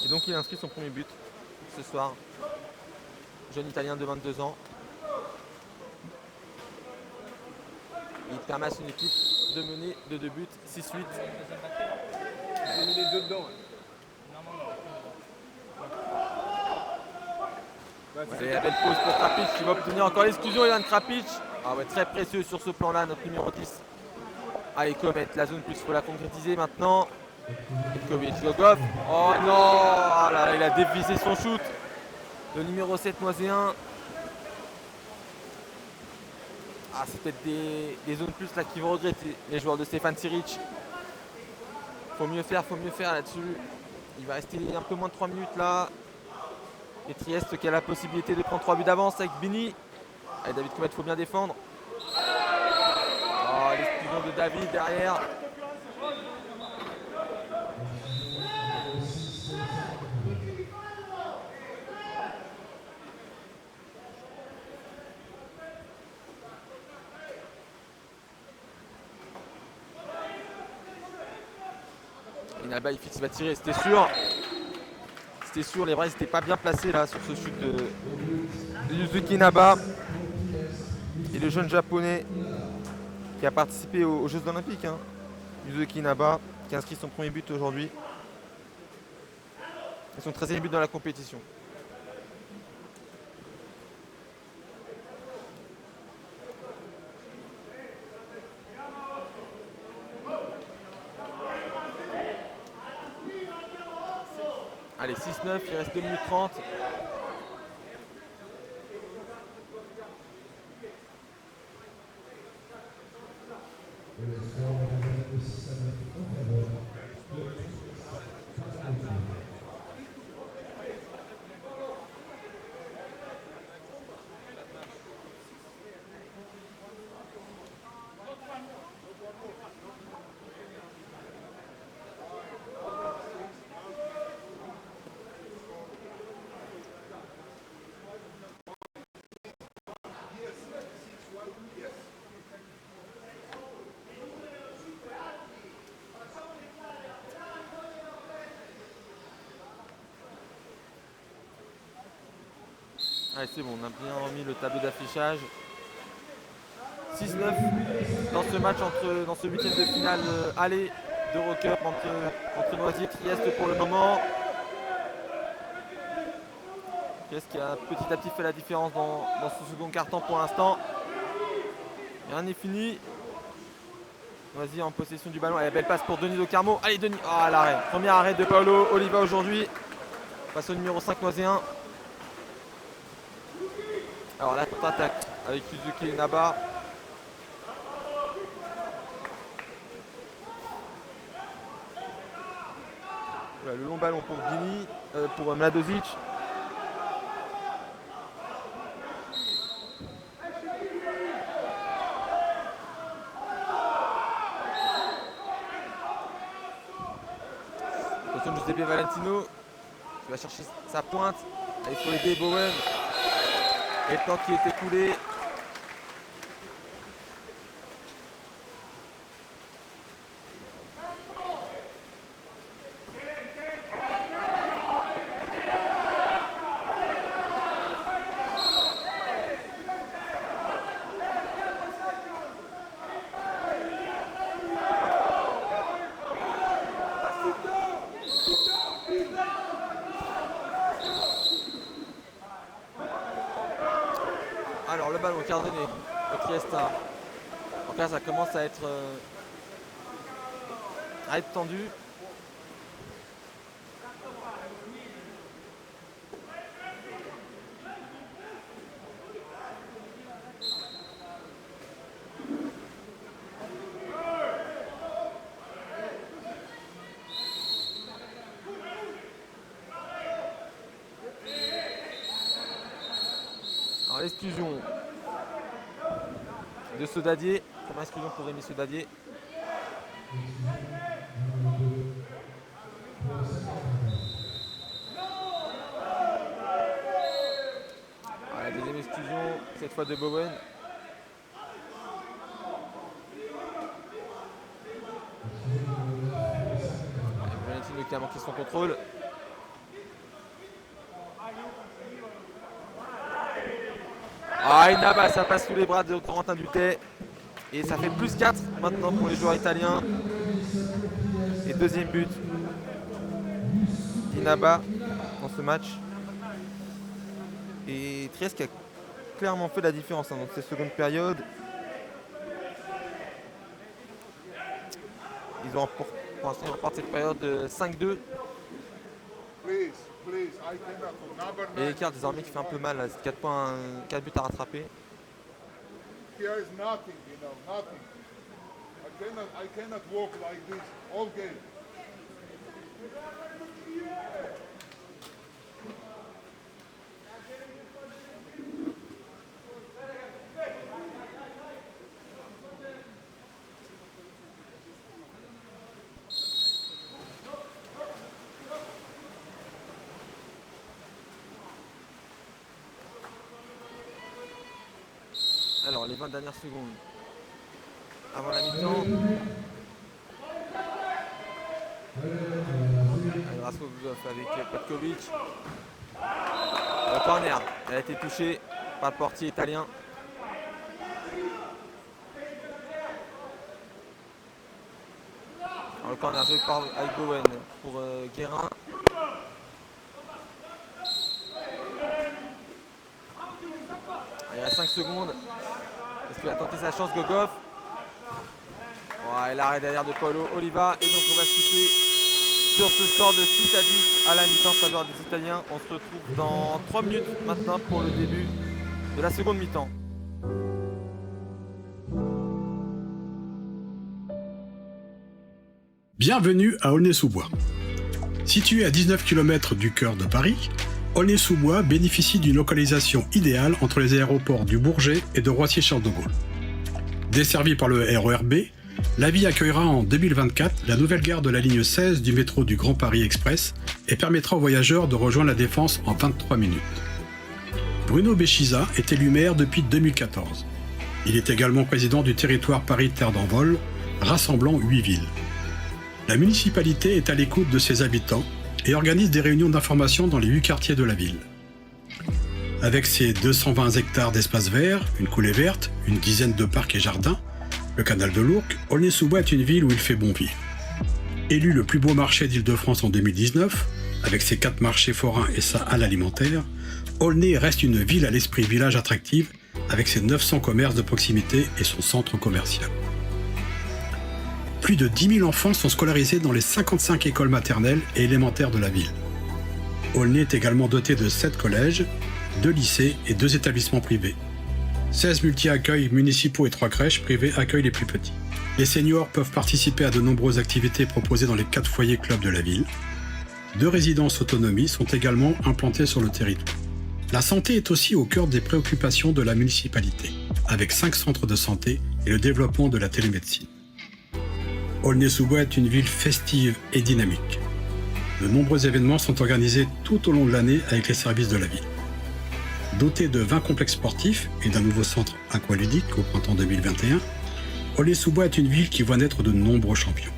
Speaker 1: Et donc il a inscrit son premier but ce soir. Jeune italien de 22 ans. Il permet à son équipe de mener de 2 buts, 6-8.
Speaker 2: J'ai mis les deux dedans.
Speaker 1: Allez, la belle pause pour Krapic qui va obtenir encore l'exclusion. Ivan Krapic. Ah ouais, très précieux sur ce plan-là, notre numéro 10. Allez, Comet, la zone plus, il faut la concrétiser maintenant. Petkovic, Logov. Oh non, ah là, il a dévissé son shoot. Le numéro 7 noiséen. Ah, c'est peut-être des zones plus là qui vont regretter les joueurs de Stéphane Siric. Faut mieux faire là-dessus. Il va rester un peu moins de 3 minutes là. Et Trieste qui a la possibilité de prendre 3 buts d'avance avec Bini. Allez, David Comet, il faut bien défendre. Oh, l'exclusion de David derrière. Inaba, il va tirer, c'était sûr. C'était sûr, les bras n'étaient pas bien placés là sur ce shoot de Yuzuki Inaba. Et le jeune japonais qui a participé aux Jeux Olympiques. Yuzuki Inaba, qui a inscrit son premier but aujourd'hui. Et son 13e but dans la compétition. Allez, 6-9, il reste 2 minutes 30. Allez, c'est bon, on a bien remis le tableau d'affichage. 6-9 dans ce match, dans ce week-end de finale aller d'Eurocup entre Noisy et Trieste pour le moment. Trieste qui a petit à petit fait la différence dans ce second quart-temps pour l'instant. Rien n'est fini. Noisy en possession du ballon. Allez, belle passe pour Denis Do Carmo. Allez, Denis. Ah, l'arrêt. Premier arrêt de Paolo Oliva aujourd'hui. Face au numéro 5 noiséen. Alors la contre-attaque avec Yuzuki Inaba. Voilà, le long ballon pour Guini, pour Mladozic. Attention Giuseppe Valentino qui va chercher sa pointe. Il faut aider Bowen. Et le temps qui est écoulé. Alors le ballon Cardonné, le Triestin. Donc là ça commence à être tendu. Alors, l'exclusion de Sodadier. Première exclusion pour Rémi Sodadier. La deuxième exclusion, cette fois de Bowen. Valentino qui a manqué son contrôle. Inaba, ça passe sous les bras de Corentin Dutet. Et ça fait plus 4 maintenant pour les joueurs italiens. Et deuxième but d'Inaba dans ce match. Et Trieste qui a clairement fait la différence dans cette seconde période. Ils ont remporté cette période 5-2. Et l'écart désormais qui fait un peu mal, c'est 4 buts à rattraper.
Speaker 4: Here is nothing, nothing. I cannot walk like this all game.
Speaker 1: Alors les 20 dernières secondes avant la mi-temps. Raskogov avec Petkovic. Le corner, elle a été touchée par le portier italien. Alors, le corner joué par avec Bowen pour Guérin. Il reste 5 secondes. Est-ce qu'il a tenté sa chance, Gogov? Et l'arrêt derrière de Paulo Oliva. Et donc on va se quitter sur ce score de 6-10 à la mi-temps en faveur des Italiens. On se retrouve dans 3 minutes maintenant pour le début de la seconde mi-temps.
Speaker 5: Bienvenue à Aulnay-sous-Bois. Situé à 19 km du cœur de Paris, Aulnay-sous-Bois bénéficie d'une localisation idéale entre les aéroports du Bourget et de Roissy-Charles de Gaulle. Desservie par le RER B, la ville accueillera en 2024 la nouvelle gare de la ligne 16 du métro du Grand Paris Express et permettra aux voyageurs de rejoindre la Défense en 23 minutes. Bruno Béchiza est élu maire depuis 2014. Il est également président du territoire Paris Terre d'Envol, rassemblant 8 villes. La municipalité est à l'écoute de ses habitants et organise des réunions d'information dans les 8 quartiers de la ville. Avec ses 220 hectares d'espaces verts, une coulée verte, une dizaine de parcs et jardins, le canal de l'Ourcq, Aulnay-sous-Bois est une ville où il fait bon vivre. Élu le plus beau marché d'Île-de-France en 2019, avec ses 4 marchés forains et sa halle alimentaire, Aulnay reste une ville à l'esprit village attractive avec ses 900 commerces de proximité et son centre commercial. Plus de 10 000 enfants sont scolarisés dans les 55 écoles maternelles et élémentaires de la ville. Aulnay est également doté de 7 collèges, 2 lycées et 2 établissements privés. 16 multi-accueils municipaux et 3 crèches privées accueillent les plus petits. Les seniors peuvent participer à de nombreuses activités proposées dans les 4 foyers clubs de la ville. 2 résidences autonomie sont également implantées sur le territoire. La santé est aussi au cœur des préoccupations de la municipalité, avec 5 centres de santé et le développement de la télémédecine. Aulnay-sous-Bois est une ville festive et dynamique. De nombreux événements sont organisés tout au long de l'année avec les services de la ville. Doté de 20 complexes sportifs et d'un nouveau centre aqualudique au printemps 2021, Aulnay-sous-Bois est une ville qui voit naître de nombreux champions.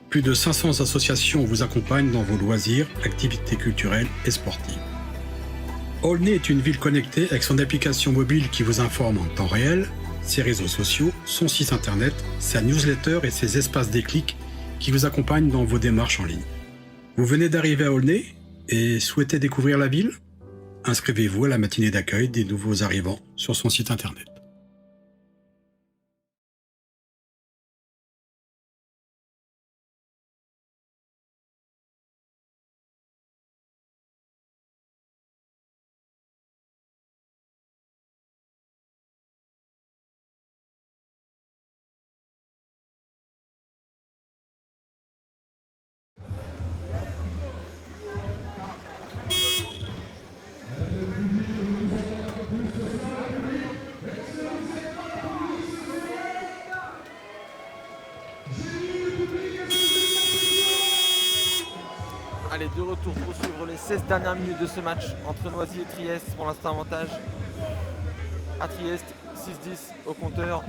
Speaker 5: Plus de 500 associations vous accompagnent dans vos loisirs, activités culturelles et sportives. Aulnay est une ville connectée avec son application mobile qui vous informe en temps réel, ses réseaux sociaux, son site internet, sa newsletter et ses espaces déclics qui vous accompagnent dans vos démarches en ligne. Vous venez d'arriver à Aulnay et souhaitez découvrir la ville ? Inscrivez-vous à la matinée d'accueil des nouveaux arrivants sur son site internet.
Speaker 1: Allez, de retour pour suivre les 16 dernières minutes de ce match entre Noisy et Trieste. Pour l'instant, avantage à Trieste, 6-10 au compteur.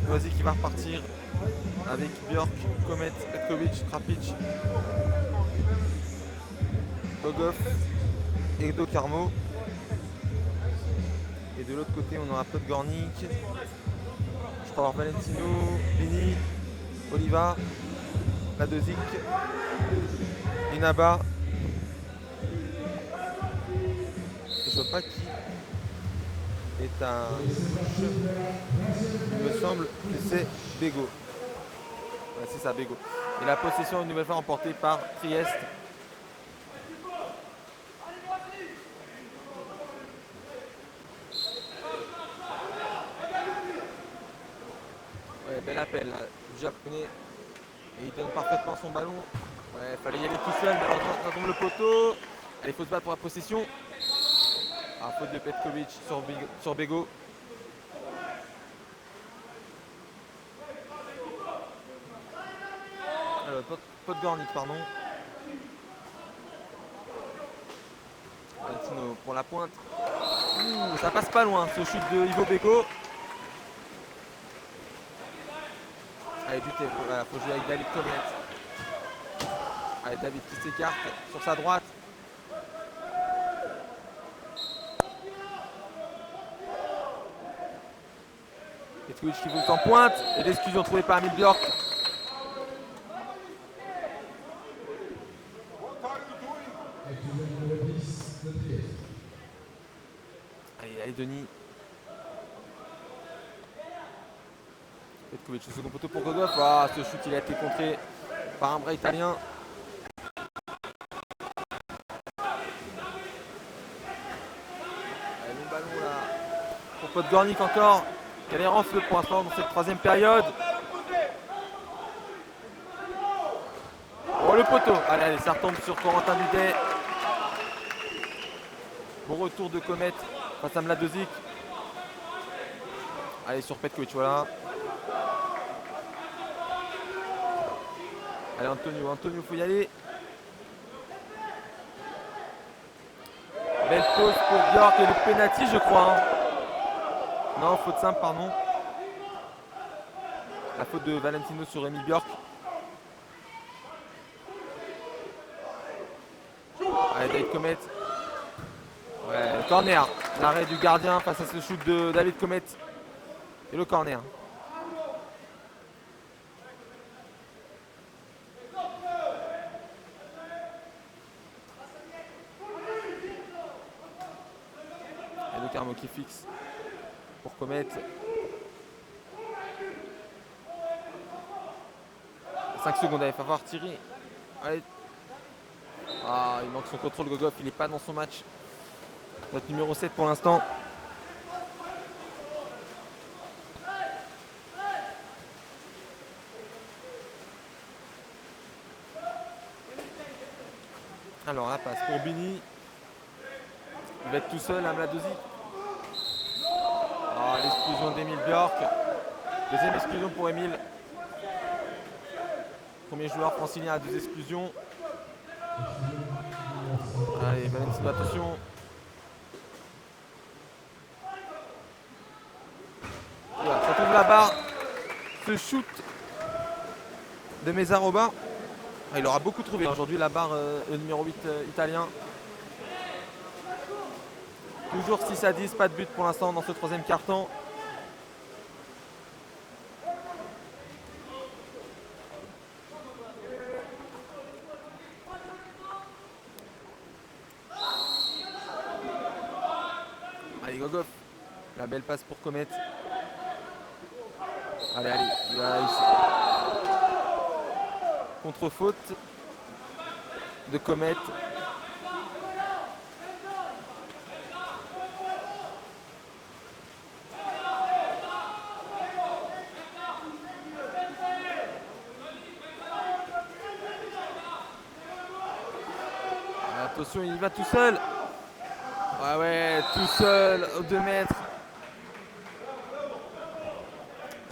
Speaker 1: Noisy qui va repartir avec Björk, Komet, Petkovic, Trapic, Bogov et Do Carmo. Et de l'autre côté, on aura Podgornik. Je crois avoir Valentino, Bini, Oliva, Ladozic, Inaba. Je vois pas qui est un. Il me semble que c'est Bego. Ouais, c'est ça, Bego. Et la possession est une nouvelle fois remportée par Trieste. Ouais, bel appel là, du japonais. Et il donne parfaitement son ballon. Ouais, fallait y aller tout seul, malheureusement ça tombe le poteau. Allez, faut se battre pour la possession. Ah, faute de Petkovic sur Bego. Podgornik, pardon. Valentino pour la pointe. Ouh, ça passe pas loin ce shoot de Ivo Bego. Allez, buté, faut jouer avec David Comet. Allez, David qui s'écarte sur sa droite. Petkovic qui voulait en pointe. Et l'exclusion trouvée par Emil Björk. Allez, Denis. Petkovic au second poteau pour Gogov. Ah, ce shoot il a été contré par un bras italien. Allez, le ballon là pour Podgornik encore. Quel est en feu pour l'instant dans cette troisième période. Oh, le poteau. Allez, ça retombe sur Corentin Dudet. Bon retour de Comet face à Mladozic. Allez, sur Petkovic, voilà. Allez, Antonio, faut y aller. Belle pause pour Björk et le penalty, je crois. Hein. Non, faute simple, pardon. La faute de Valentino sur Emil Björk. Allez, David Comet. Ouais, le corner. L'arrêt du gardien face à ce shoot de David Comet. Et le corner. Et le Carmo qui fixe pour Comet. 5 secondes, il va falloir tirer. Allez. Ah, il manque son contrôle, Gogov, il n'est pas dans son match. Notre numéro 7 pour l'instant. Alors la passe pour Bini. Il va être tout seul à Mladozic. Ah, l'exclusion d'Emil Björk. Deuxième exclusion pour Emil. Premier joueur francilien à 2 exclusions. Allez, Valentino, attention. Voilà, ça tombe la barre. Ce shoot de Mezaroba. Ah, il aura beaucoup trouvé aujourd'hui la barre le numéro 8 italien. Toujours 6-10, pas de but pour l'instant dans ce troisième quart-temps. Allez, Gogov. La belle passe pour Comet. Allez, il va ici. Contre-faute de Comet. Attention, il va tout seul. Ouais, tout seul aux 2 mètres.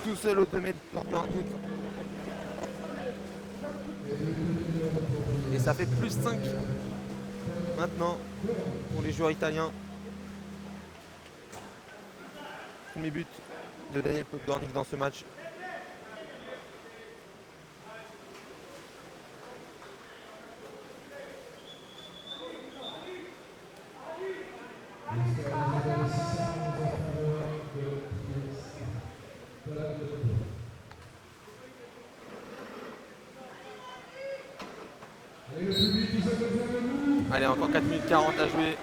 Speaker 1: Tout seul aux 2 mètres. Et ça fait plus 5 maintenant pour les joueurs italiens. Premier but de Daniel Podgornik dans ce match. Allez, encore 4 minutes 40 à jouer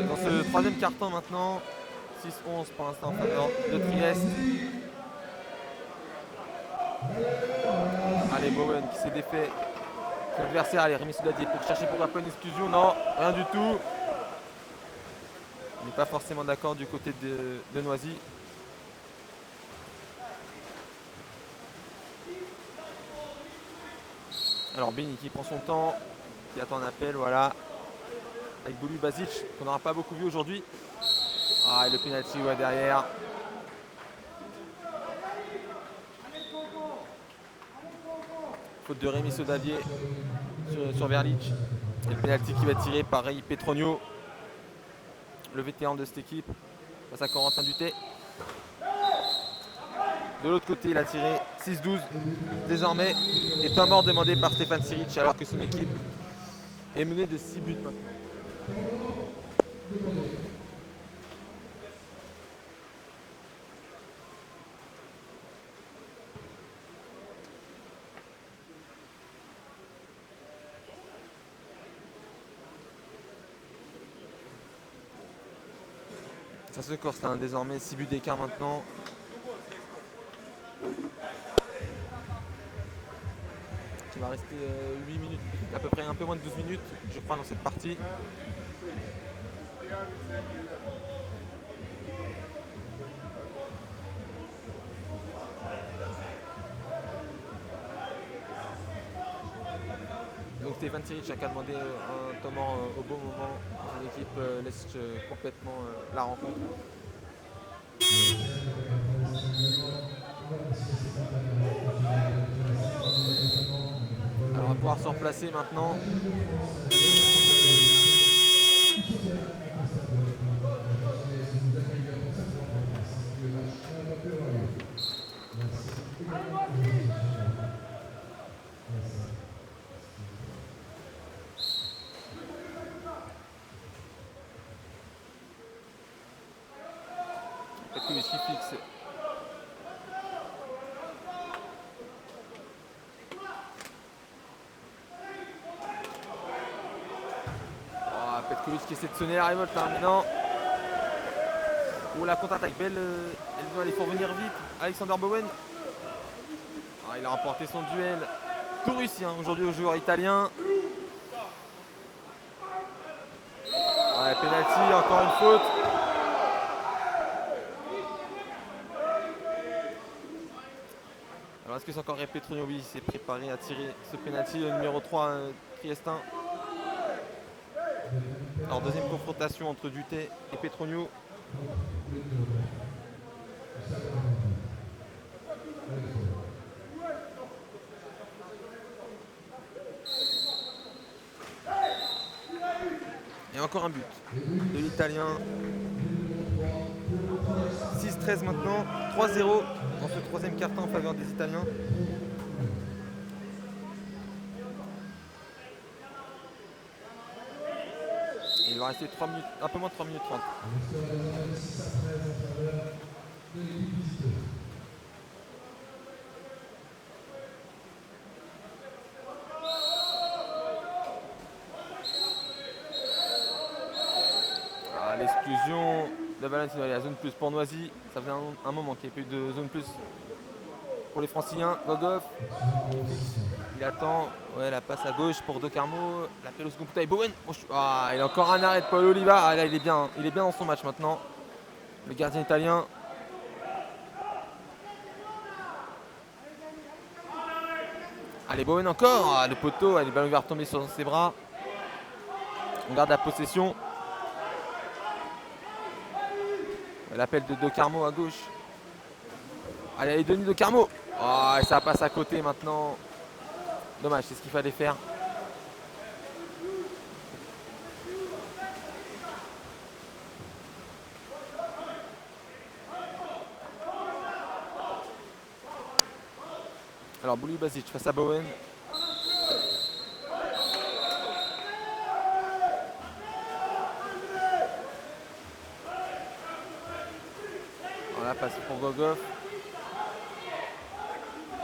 Speaker 1: dans ce troisième quart-temps maintenant. 6-11 pour l'instant en faveur de Trieste. Allez, Bowen qui s'est défait. L'adversaire, allez, Rémi Soudadier pour chercher pourquoi pas une exclusion. Non, rien du tout. On n'est pas forcément d'accord du côté de Noisy. Alors Beni qui prend son temps, qui attend un appel, voilà. Avec Boulu Basic, qu'on n'aura pas beaucoup vu aujourd'hui. Ah, et le penalty ouais, derrière. Faute de Rémi Sodavier sur Verlic. Et le penalty qui va être tiré par Ray Petronio, le vétéran de cette équipe, face à Corentin Dutet. De l'autre côté, il a tiré 6-12 désormais. Et temps mort demandé par Stéphane Siric alors que son équipe est menée de 6 buts maintenant. Ça se corse, hein, désormais 6 buts d'écart maintenant. Il va rester 8 minutes, à peu près un peu moins de 12 minutes, je crois, dans cette partie. Donc Stéphane Siric a qu'à demander un temps mort au bon moment. L'équipe laisse complètement la rencontre. Alors on va pouvoir se replacer maintenant. Petkovic qui fixe. Petkovic qui essaie de sonner la révolte, hein, mais non. Oh, la contre-attaque belle, il faut revenir vite. Alexander Bowen. Ah, il a remporté son duel. Tout réussi hein, aujourd'hui aux joueurs italiens. Ouais, penalty, encore une faute. Alors est-ce que c'est encore Ray Petronio? Oui, il s'est préparé à tirer ce penalty, le numéro 3 triestin. Alors deuxième confrontation entre Dutet et Petronio. Et encore un but de l'Italien. 6-13 maintenant, 3-0 dans ce troisième quart-temps en faveur des Italiens. Il va rester 3 minutes, un peu moins de 3 minutes 30. Ah, l'exclusion de Valentino, il y a zone plus pour Noisy. Ça faisait un moment qu'il n'y a plus de zone plus pour les Franciliens. Gogov, il attend. Ouais, la passe à gauche pour De Carmo. La pelle au second poteau. Bowen. Ah, il a encore un arrêt de Paolo Oliva. Ah, là, il est bien dans son match maintenant. Le gardien italien. Allez, Bowen encore. Ah, le poteau. Le ballon va retomber sur ses bras. On garde la possession. L'appel de Carmo à gauche. Allez, Denis De Carmo. Oh, et ça passe à côté maintenant. Dommage, c'est ce qu'il fallait faire. Alors Bouli Basic face à Bowen. Voilà, passe pour Gogov.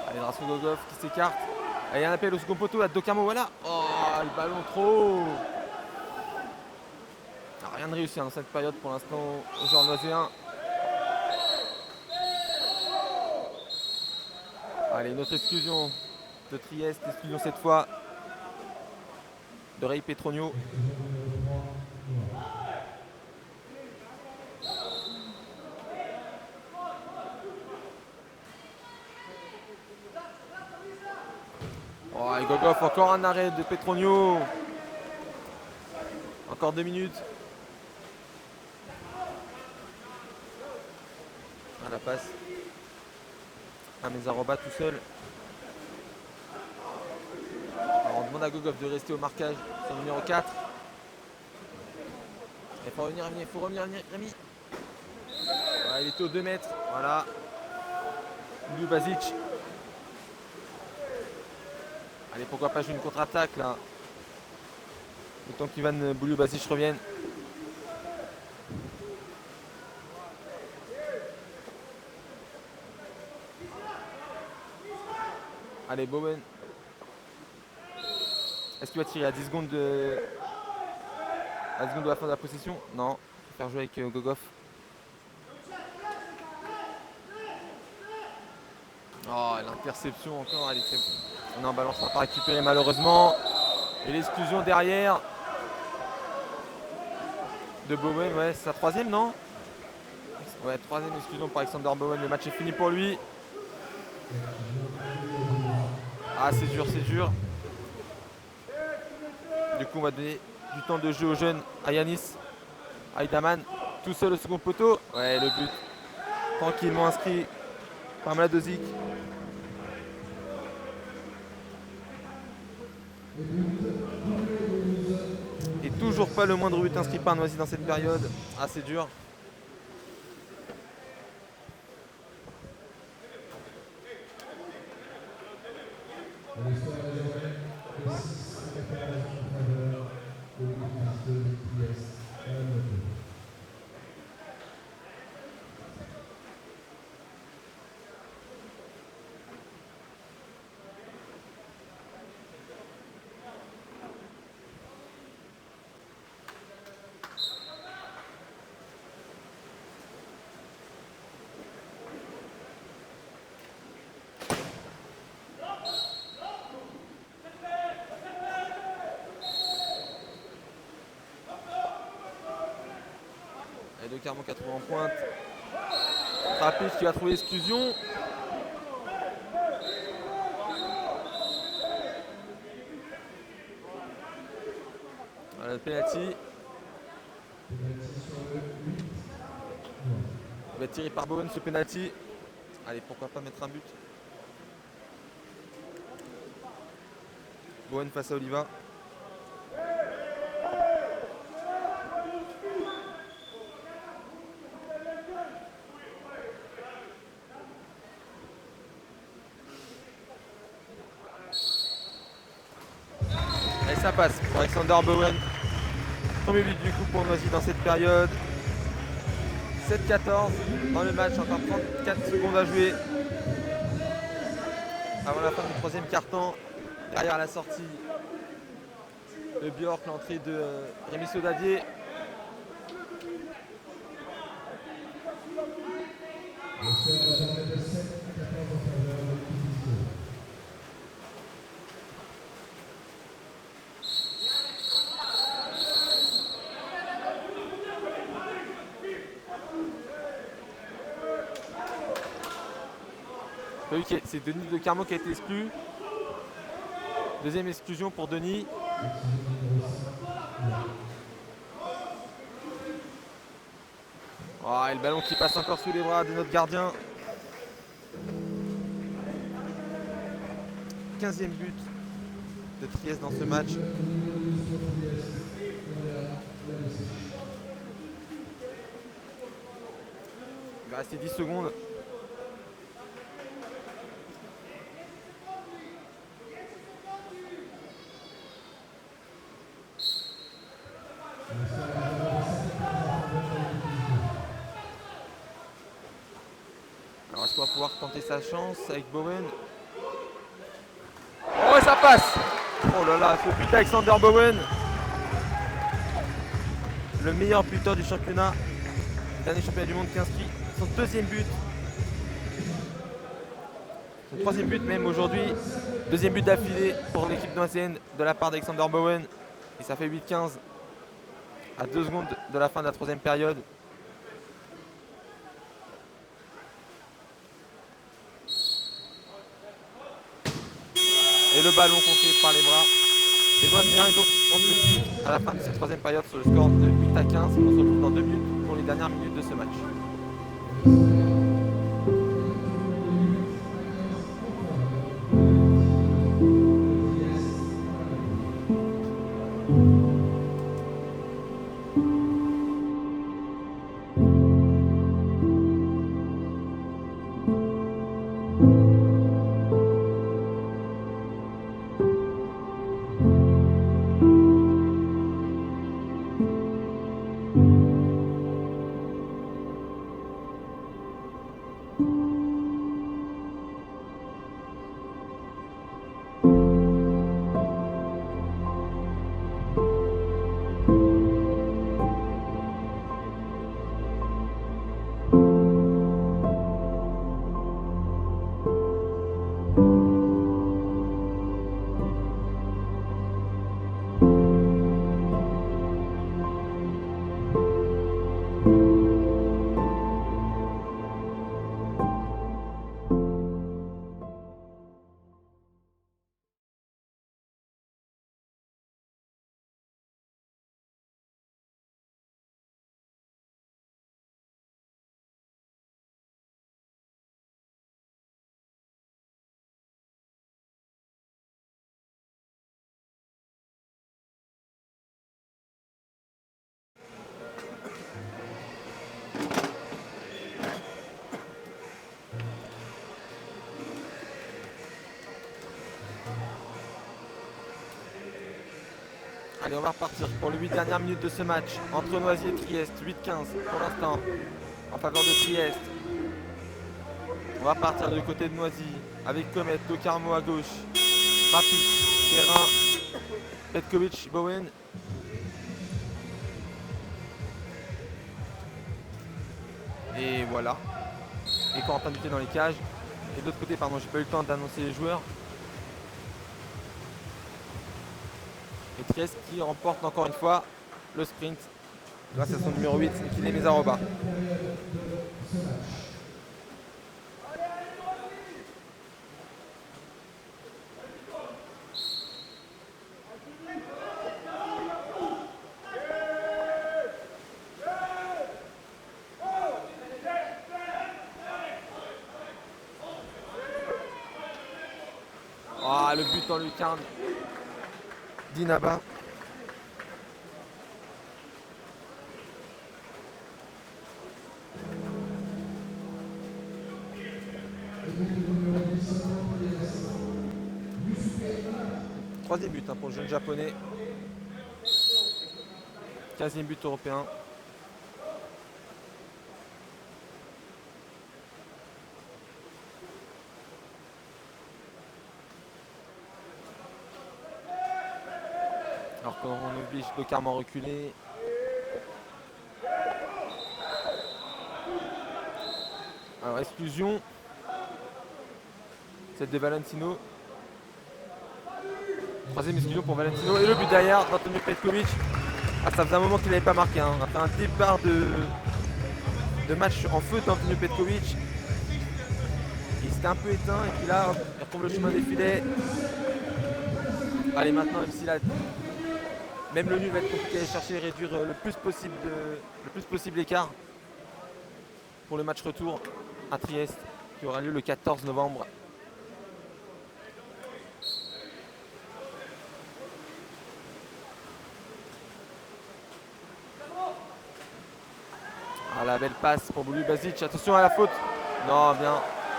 Speaker 1: Allez, Drasko Gogov qui s'écarte. Il y a un appel au second poteau là, Dokamo, voilà. Oh, le ballon trop. Rien de réussi dans cette période pour l'instant aux joueurs noiséens. Allez, une autre exclusion de Trieste, exclusion cette fois de Ray Petronio. Oh, et Gogov, encore un arrêt de Petronio. Encore 2 minutes. À la passe. Mezaroba tout seul. Alors on demande à Gogov de rester au marquage. Son numéro 4. Il faut revenir, il faut revenir, Rémi. Voilà, il était aux 2 mètres. Voilà. Bouli Basic. Allez, pourquoi pas jouer une contre-attaque là. Le temps qu'Ivan Bouli Basic revienne. Allez, Bowen. Est-ce qu'il va tirer à 10 secondes de... à 10 secondes de la fin de la possession? Non. Il va faire jouer avec Gogov. Oh, l'interception encore. Allez, c'est bon. Non, ballon ne sera pas récupéré malheureusement. Et l'exclusion derrière de Bowen. Ouais, c'est sa 3e, non? Ouais, 3e exclusion pour Alexander Bowen. Le match est fini pour lui. Ah, c'est dur, c'est dur. Du coup, on va donner du temps de jeu aux jeunes. À Yanis Aidaman, tout seul au second poteau. Ouais, le but tranquillement inscrit par Mladozic. Et toujours pas le moindre but inscrit par Noisy dans cette période. Ah, c'est dur. De Carmon 80 en pointe. Trapiche qui va trouver l'exclusion. Voilà le penalty. Il va tirer par Bowen ce penalty. Allez, pourquoi pas mettre un but. Bowen face à Oliva. Ça passe pour Alexander Bowen. Premier but du coup pour Noisy dans cette période. 7-14 dans le match, encore 34 secondes à jouer avant la fin du 3e quart-temps. Derrière la sortie de Bjork, l'entrée de Rémi Sodadier. C'est Denis de Carmon qui a été exclu. Deuxième exclusion pour Denis. Oh, et le ballon qui passe encore sous les bras de notre gardien. 15e but de Trieste dans ce match. Il va rester 10 secondes. Alors est-ce qu'on va pouvoir tenter sa chance avec Bowen? Oh, et ça passe! Oh là là, ce but d'Alexander Bowen, le meilleur buteur du championnat, dernier championnat du monde qui inscrit son 2e but, son 3e but même aujourd'hui, 2e but d'affilée pour l'équipe noiséenne de la part d'Alexander Bowen, et ça fait 8-15 à 2 secondes de la fin de la 3e période. Et le ballon contré par les bras. Et Noisien est donc en dessus à la fin de cette 3e période sur le score de 8-15. On se retrouve dans 2 minutes pour les dernières minutes de ce match. Allez, on va repartir pour les 8 dernières minutes de ce match entre Noisy et Trieste. 8-15 pour l'instant en faveur de Trieste. On va partir du côté de Noisy avec Comet, Docarmo à gauche, Rapid, Perrin, Petkovic, Bowen. Et voilà. Et Corentin Duquet dans les cages. Et de l'autre côté, pardon, j'ai pas eu le temps d'annoncer les joueurs. Et Trieste qui remporte encore une fois le sprint grâce à son numéro 8, Nikile Mezaroba. Ah, le but en lucarne d'Inaba. Troisième but pour le jeune japonais. 15e but européen. Alors qu'on oblige Docarmo à reculer. Alors exclusion. Celle de Valentino. Troisième exclusion pour Valentino. Et le but derrière d'Antonio Petkovic. Ah, ça faisait un moment qu'il n'avait pas marqué. Après un départ de match en feu d'Antonio Petkovic. Il s'était un peu éteint et puis là, il retrouve le chemin des filets. Allez, maintenant, même si là, même le nul va être compliqué à aller chercher et réduire le plus possible l'écart pour le match retour à Trieste qui aura lieu le 14 novembre. la belle passe pour Boulou Basic. Attention à la faute. Non,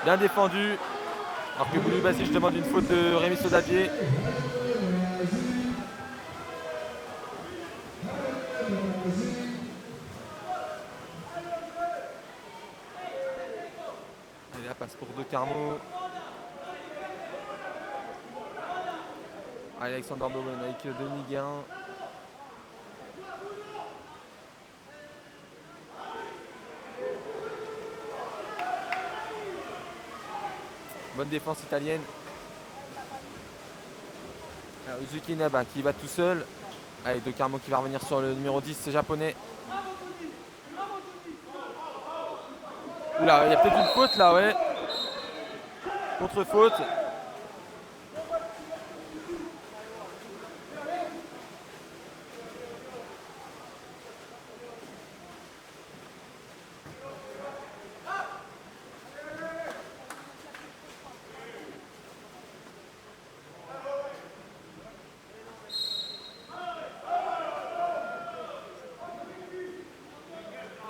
Speaker 1: bien défendu. Alors que Boulou Basic demande une faute de Rémi Sodadier. Et la passe pour De Carmo. Alexander Bowen avec Denis Guérin. Bonne défense italienne. Uzuki Naba qui va tout seul. Allez, De Carmo qui va revenir sur le numéro 10 japonais. Oula, il y a peut-être une faute là, ouais. Contre-faute.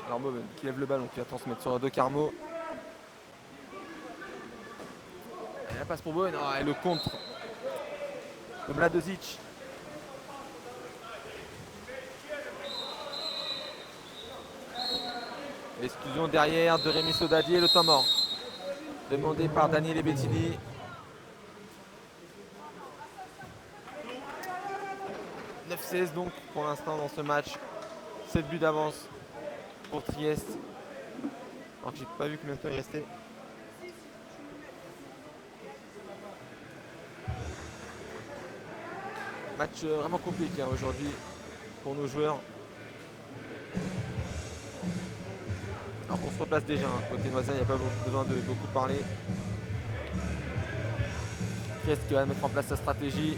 Speaker 1: Alors Bowen qui lève le ballon, qui va transmettre sur De Carmo. Et la passe pour Bowen, oh, et le contre de Mladozic. L'exclusion derrière de Rémi Sodadier, le temps mort. Demandé par Daniele Bettini. « 9-16 donc pour l'instant dans ce match. 7 buts d'avance pour Trieste. Alors que j'ai pas vu combien de temps il restait. Match vraiment compliqué aujourd'hui pour nos joueurs. Alors qu'on se replace déjà, côté Noisac, il n'y a pas besoin de beaucoup parler. Trieste qui va mettre en place sa stratégie.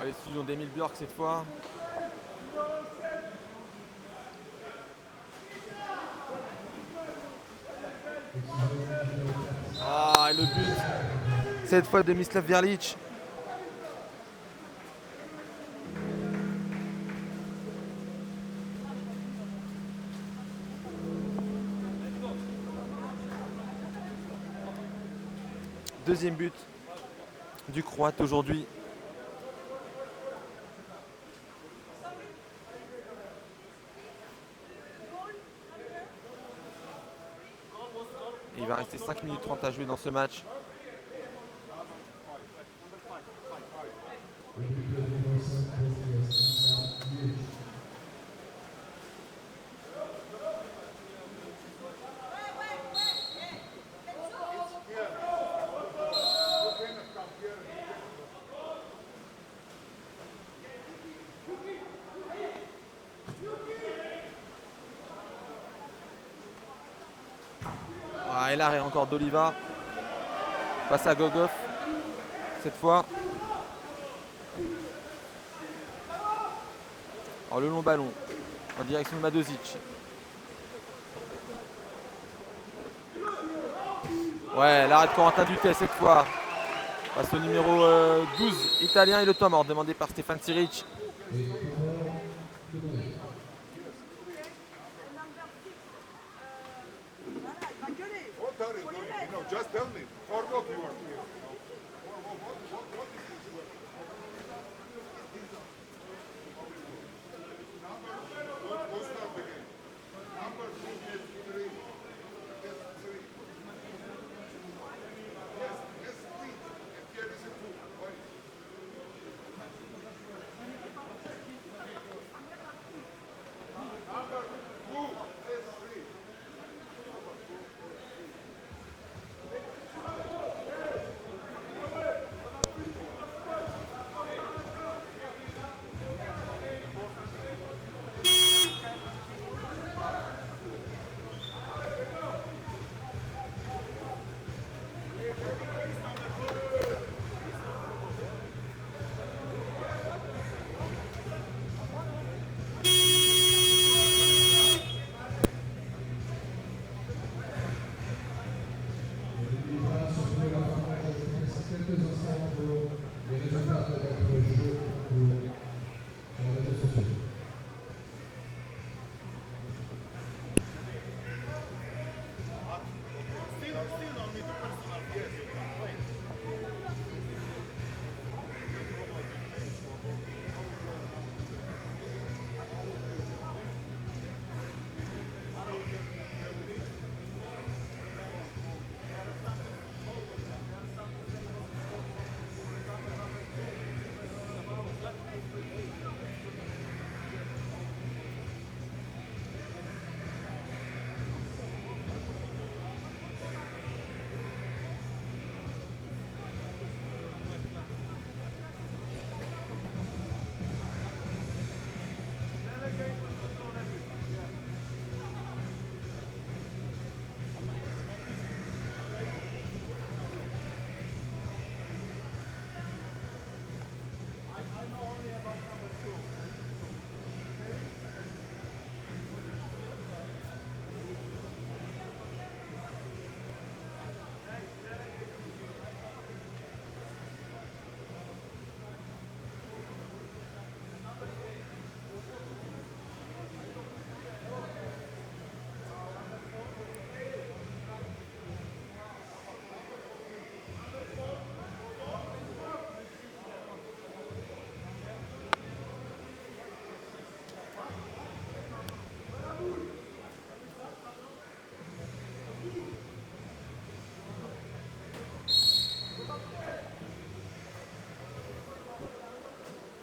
Speaker 1: L'exclusion d'Emile Björk cette fois. Ah, et le but cette fois de Mislav Verlic. Deuxième but du Croate aujourd'hui. Il va rester 5 minutes 30 à jouer dans ce match. Et l'arrêt encore d'Oliva. Passe à Gogov. Cette fois. Alors le long ballon. En direction de Mladozic. Ouais, l'arrêt de Corentin Dutet cette fois. Passe au numéro 12 italien et le temps mort demandé par Stefan Siric.
Speaker 4: Just tell me, or not you are here. We'll start again. Number 3. Yes, 3. Yes, 3. And here is a 2. Why?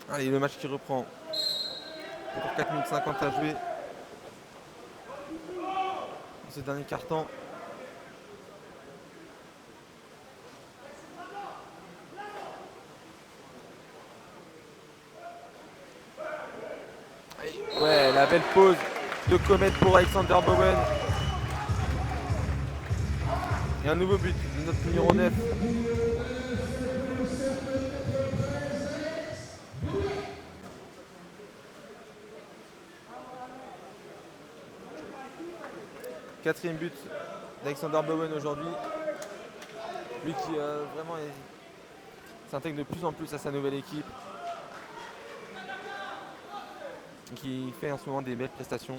Speaker 1: Allez, le match qui reprend. Encore 4 minutes 50 à jouer. Dans ce dernier quart-temps. Ouais, la belle pause de Comet pour Alexander Bowen. Et un nouveau but de notre numéro 9. Quatrième but d'Alexander Bowen aujourd'hui. Lui qui vraiment s'intègre de plus en plus à sa nouvelle équipe. Qui fait en ce moment des belles prestations.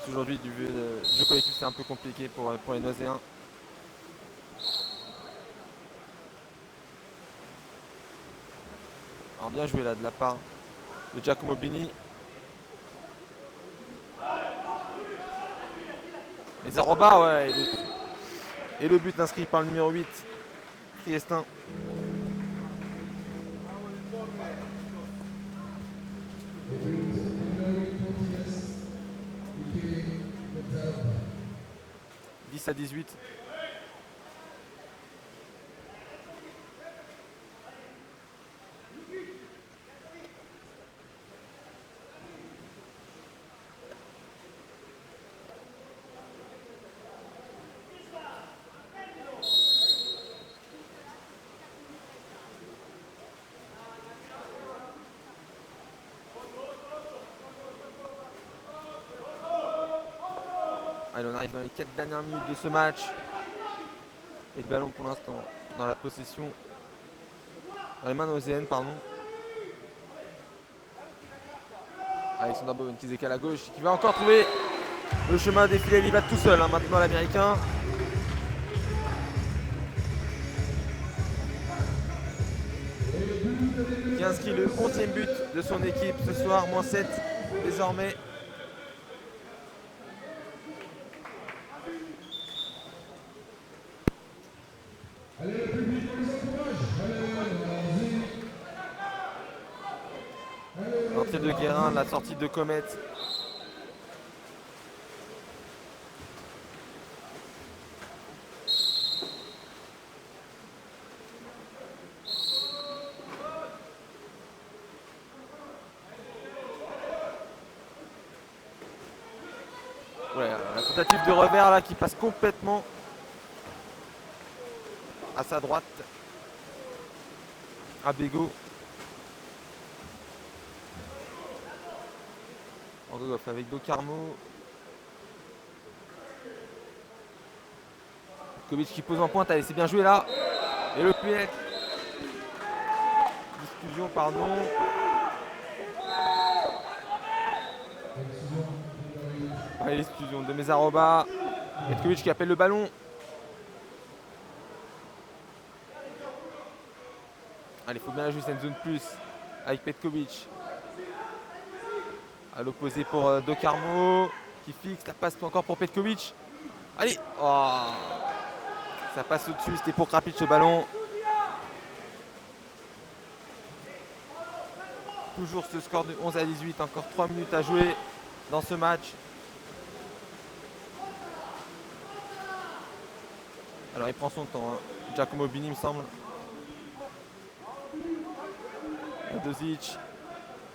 Speaker 1: Aujourd'hui, du jeu collectif, c'est un peu compliqué pour les Noiséens. Alors bien joué là de la part de Giacomo Bini. Les Zaroba, ouais. Et le but inscrit par le numéro 8, Triestin. À 18. Allez, on arrive dans les 4 dernières minutes de ce match. Et le ballon pour l'instant dans la possession. Dans les mains nauséennes, pardon. Alexander Bowen qui se décale à gauche, qui va encore trouver le chemin des filets. Il va tout seul maintenant l'américain. Qui inscrit le 11e but de son équipe ce soir, moins 7 désormais. L'entrée de Guérin, la sortie de Comet. Ouais, la tentative de revers là qui passe complètement à sa droite. À Bego. Ordogoff avec Docarmo. Kovic qui pose en pointe, allez c'est bien joué là. Et le pied. Discussion, pardon. Allez, l'exclusion de Mezaroba. Petkovic qui appelle le ballon. Allez, il faut bien ajouter une zone plus avec Petkovic. À l'opposé pour Docarmo qui fixe, la passe encore pour Petkovic. Allez, oh, ça passe au-dessus, c'était pour Krapic ce ballon. Toujours ce score de 11 à 18, encore 3 minutes à jouer dans ce match. Alors il prend son temps, hein. Giacomo Bini me semble. Dozic.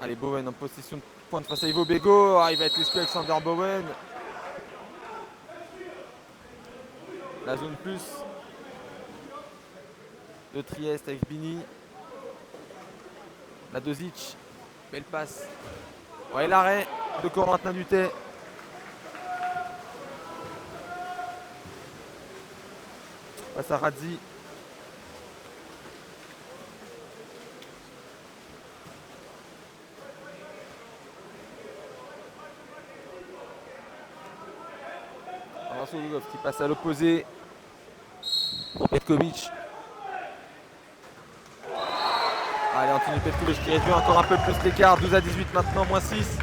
Speaker 1: Allez, Bowen en possession de pointe face à Ivo Bego. Ah, il va être exclu Alexander Bowen. La zone plus de Trieste avec Bini. La Dozic. Belle passe. Ouais, l'arrêt de Corentin Dutet. Passe à Radzi. Ordogoff qui passe à l'opposé pour Petkovic. Allez, Anthony Petkovic qui réduit encore un peu plus l'écart. 12 à 18 maintenant, moins 6.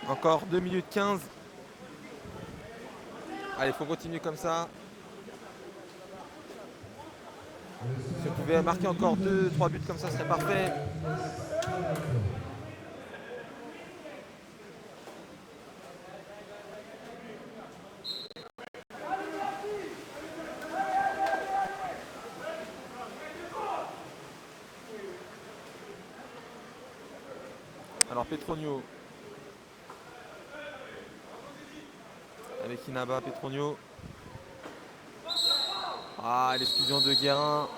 Speaker 1: Encore 2 minutes 15. Allez, il faut continuer comme ça. Si on pouvait marquer encore 2-3 buts comme ça, ce serait parfait. Alors Petronio. Avec Inaba, Petronio. Ah, l'exclusion de Guérin.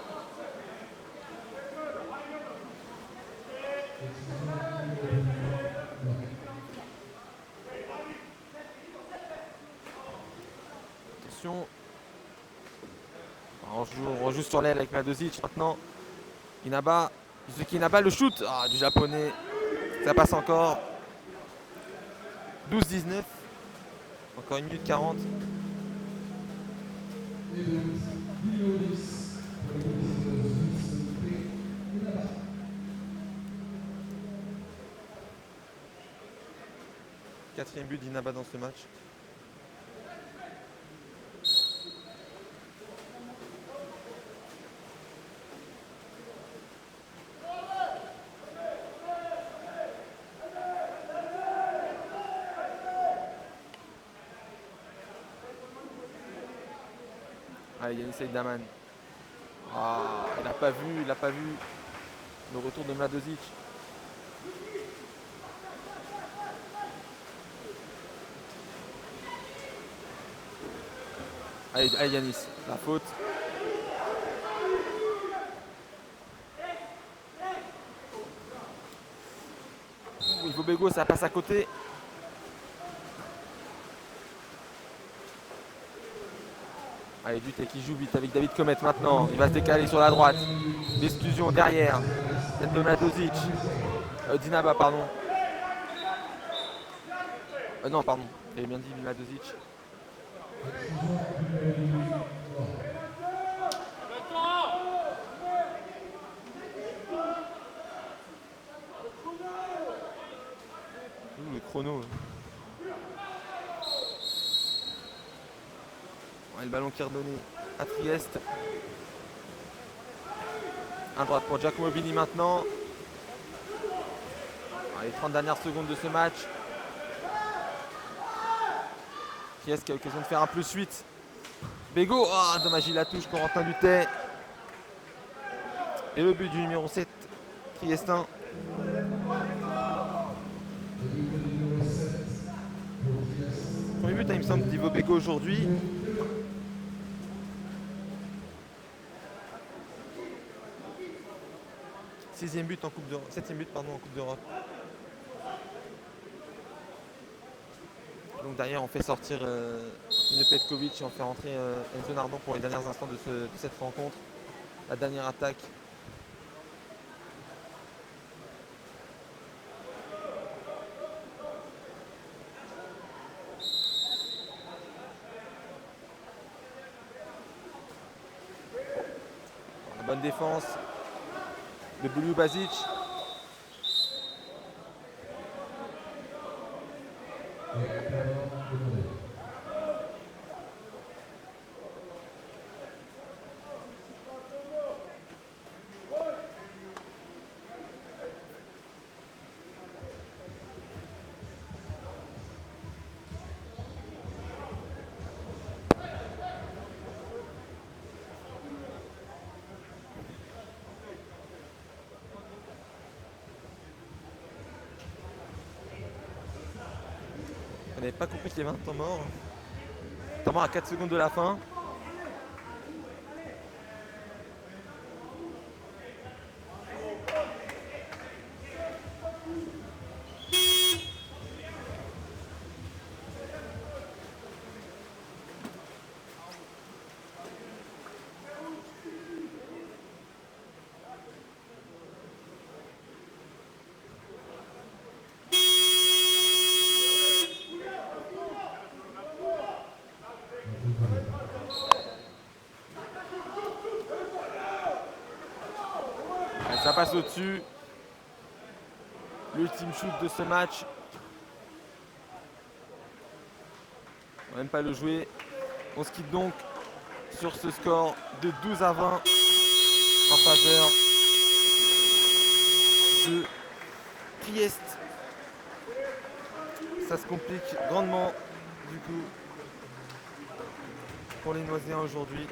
Speaker 1: Attention. On joue sur l'aile avec Mladozic maintenant. Inaba. Yusuke Inaba, le shoot du japonais. Ça passe encore. 12-19. Encore 1 minute 40. Quatrième but d'Inaba dans ce match. Allez, Yanis Seydaman. Il n'a pas vu le retour de Mladozic. Allez Yanis, la faute. Ivo Bego, ça passe à côté. Allez, Duté qui joue vite avec David Comet maintenant. Il va se décaler sur la droite. L'exclusion derrière. Tête de Mladozic. Dinaba, pardon. Non, pardon. J'avais bien dit Mladozic. Le chrono. Le ballon qui est redonné à Trieste. Un droite pour Giacomo Bini maintenant. Les 30 dernières secondes de ce match. Trieste qui a l'occasion de faire un +8. Bego, dommage, il la touche, Corentin Dutet. Et le but du numéro 7, Triestin. Premier but, il me semble, d'Ivo Bego aujourd'hui. Septième but en Coupe d'Europe. Donc derrière on fait sortir Petkovic et on fait rentrer Enzo Nardon pour les derniers instants de cette rencontre. La dernière attaque. La bonne défense de Boulou Basic. On n'avait pas compris qu'il y avait un temps mort. Temps mort à 4 secondes de la fin. Ça passe au-dessus. L'ultime shoot de ce match. On va même pas le jouer. On se quitte donc sur ce score de 12-20 en faveur de Trieste. Ça se complique grandement du coup pour les Noiséens aujourd'hui.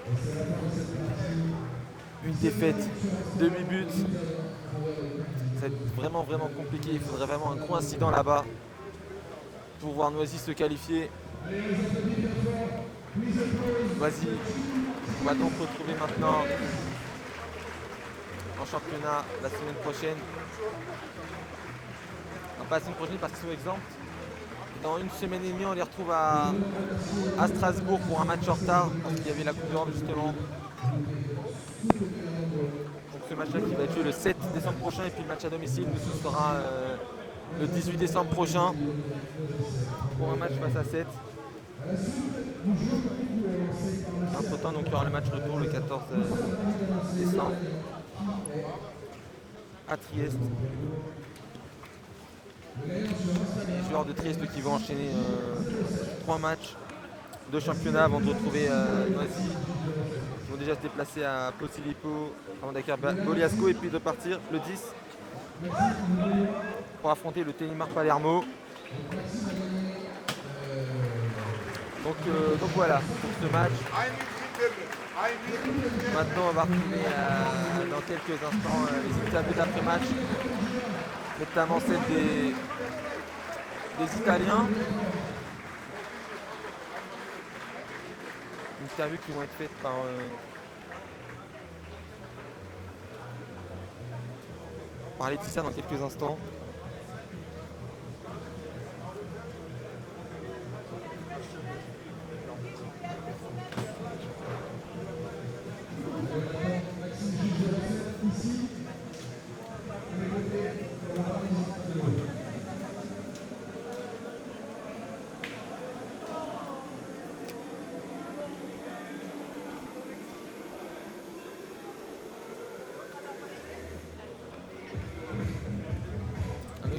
Speaker 1: Une défaite de 8 buts. Ça va être vraiment compliqué. Il faudrait vraiment un gros incident là-bas pour voir Noisy se qualifier. Noisy, on va donc retrouver maintenant en championnat la semaine prochaine. Non, pas la semaine prochaine parce qu'ils sont exempts. Dans une semaine et demie, on les retrouve à Strasbourg pour un match en retard parce qu'il y avait la Coupe d'Europe justement. Donc ce match-là qui va être joué le 7 décembre prochain et puis le match à domicile, nous, ce sera le 18 décembre prochain pour un match face à 7. Entre temps, donc, il y aura le match retour le 14 décembre à Trieste. Les joueurs de Trieste qui vont enchaîner 3 matchs de championnat avant de retrouver Noisy. Ils vont déjà se déplacer à Posillipo avant d'accueillir Bogliasco et puis de partir le 10 pour affronter le Télimar Palermo. Donc voilà pour ce match. Maintenant on va retrouver dans quelques instants les interviews d'après-match, notamment celle des Italiens. Interviews qui vont être faites par Laetitia dans quelques instants.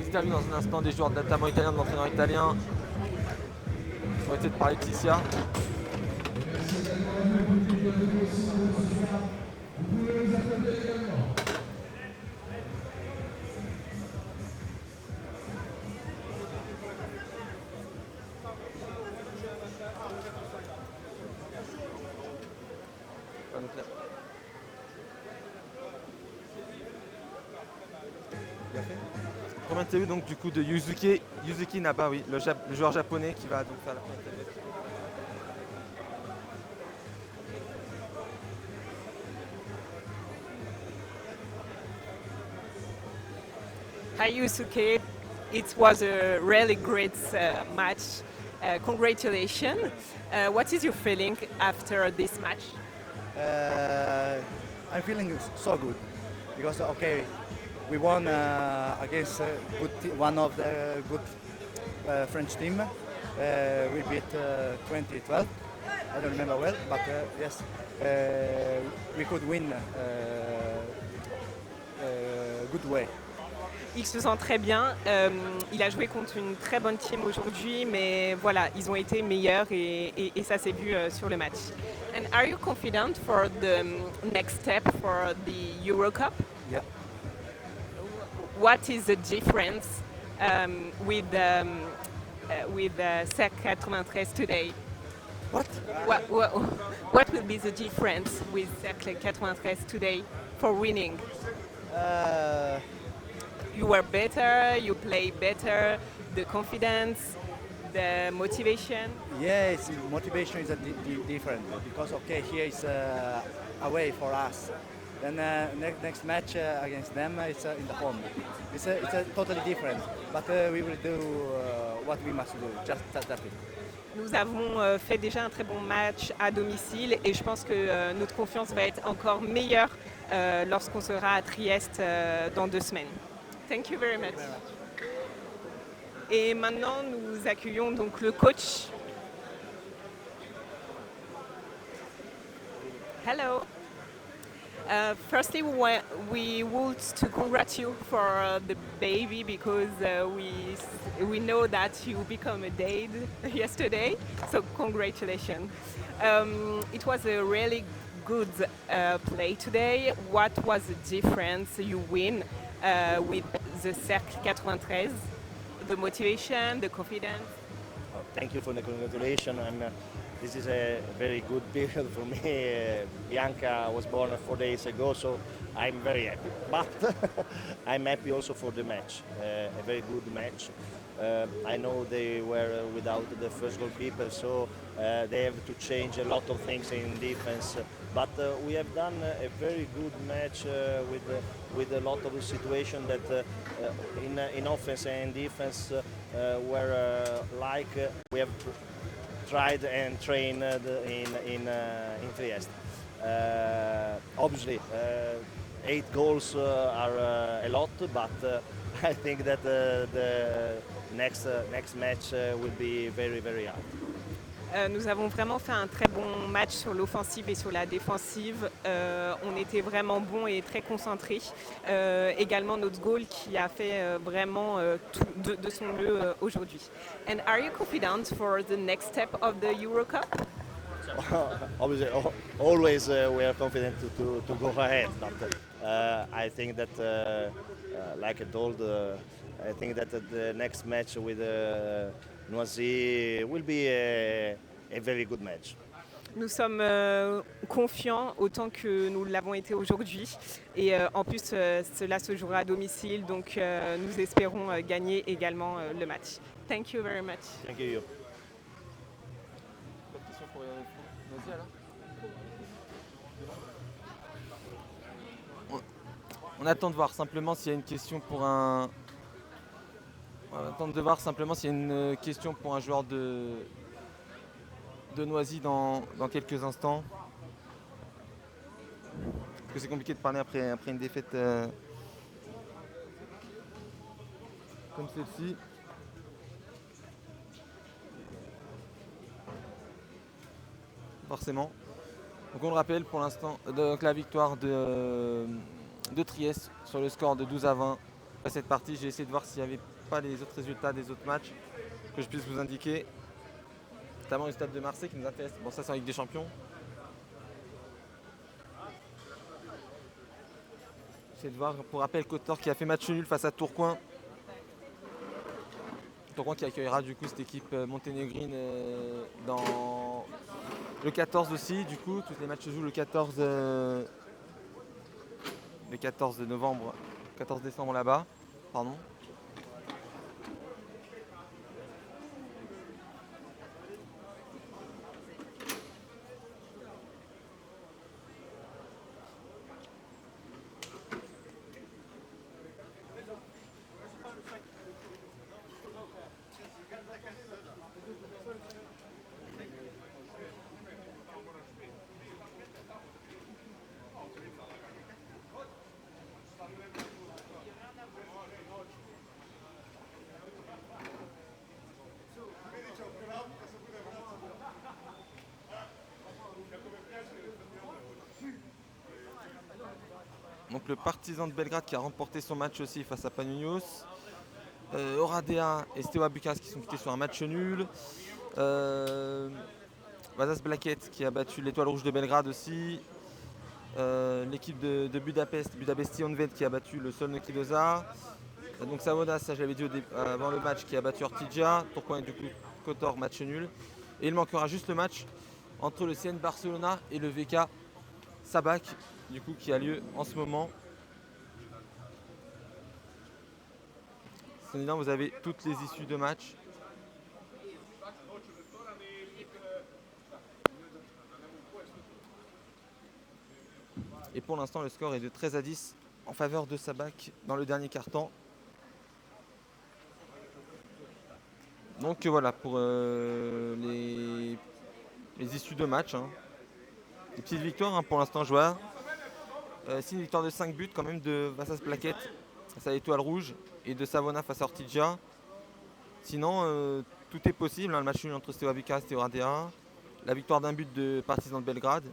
Speaker 1: Interview dans un instant des joueurs notamment italiens, de l'entraîneur italien. On va essayer de parler de Laetitia. Première interview donc du coup de Yuzuki Naba, oui, le joueur japonais qui va donc faire la première interview.
Speaker 6: Hi Yusuke, it was a really great match. Congratulations. What is your feeling after this match?
Speaker 7: I'm feeling so good because we won against one of the good French team. We beat 2012. I don't remember well, but yes, we could win good way.
Speaker 6: Il se sent très bien. Il a joué contre une très bonne team aujourd'hui, mais voilà, ils ont été meilleurs et ça s'est vu sur le match. And are you confident for the next step for the Euro Cup?
Speaker 7: Yeah.
Speaker 6: What is the difference with SEC 93 today?
Speaker 7: What?
Speaker 6: What will be the difference with SEC 93 today for winning? You were better, you play better, the confidence, the motivation?
Speaker 7: Yes, motivation is different because here is away for us. Then next match against them it's in the home. It's totally different, but we will do what we must do. Just that it.
Speaker 6: Nous avons fait déjà un très bon match à domicile et je pense que notre confiance va être encore meilleure lorsqu'on sera à Trieste dans 2 semaines. Thank you very much. Et maintenant, nous accueillons donc le coach. Hello. Firstly, we want to congratulate you for the baby because we know that you become a dad yesterday. So congratulations. It was a really good play today. What was the difference you win with the Cercle 93? The motivation, the confidence.
Speaker 8: Thank you for the congratulations. This is a very good period for me. Bianca was born 4 days ago, so I'm very happy. But I'm happy also for the match, a very good match. I know they were without the first goalkeeper, so they have to change a lot of things in defense. But we have done a very good match with a lot of situations that in offense and defense were like we have tried and trained in Trieste. Obviously, 8 goals are a lot, but I think that the next match will be very, very hard.
Speaker 6: Nous avons vraiment fait un très bon match sur l'offensive et sur la défensive. On était vraiment bons et très concentrés. Également notre goal qui a fait vraiment tout de son mieux aujourd'hui. And are you confident for the next step of the Euro Cup?
Speaker 8: Obviously, always we are confident to go ahead. But I think that, like I told, I think that the next match with Noisy will be a very good match.
Speaker 6: Nous sommes confiants autant que nous l'avons été aujourd'hui. Et en plus, cela se jouera à domicile, donc nous espérons gagner également le match. Thank you very much.
Speaker 8: Thank you.
Speaker 1: Pas de question pour Noisy alors? On attend de voir simplement s'il y a une question pour un. On attend de voir simplement s'il y a une question pour un joueur de Noisy dans quelques instants. Parce que c'est compliqué de parler après une défaite comme celle-ci. Forcément. Donc on le rappelle pour l'instant, donc la victoire de Trieste sur le score de 12-20 à cette partie. J'ai essayé de voir s'il n'y avait pas les autres résultats des autres matchs que je puisse vous indiquer. Notamment le Stade de Marseille qui nous intéresse. Bon, ça c'est en Ligue des Champions. J'essaie de voir pour rappel Kotor qui a fait match nul face à Tourcoing. Tourcoing qui accueillera du coup cette équipe monténégrine dans le 14 aussi. Du coup, tous les matchs se jouent le 14 novembre, 14 décembre là-bas. Pardon. Donc le Partizan de Belgrade qui a remporté son match aussi face à Panionios. Oradea et Steaua Bucarest qui sont quittés sur un match nul. Vasas Blaket qui a battu l'Étoile Rouge de Belgrade aussi. L'équipe de Budapest, Budapesti Honvéd qui a battu le Solno Kidoza. Donc Savona, ça je l'avais dit avant le match, qui a battu Ortigia. Tourcoing et du coup Kotor, match nul. Et il manquera juste le match entre le CN Barcelona et le VK Sabac, du coup qui a lieu en ce moment. Sinon vous avez toutes les issues de match. Et pour l'instant le score est de 13-10 en faveur de Sabac dans le dernier quart-temps. Donc voilà pour les issues de match. Des petites victoires pour l'instant joueurs. C'est une victoire de 5 buts quand même de Vasas Blaket face à l'Étoile Rouge et de Savona face à Ortigia. Sinon tout est possible, le match nul entre Steaua Bucarest et Oradea. La victoire d'un but de Partizan de Belgrade.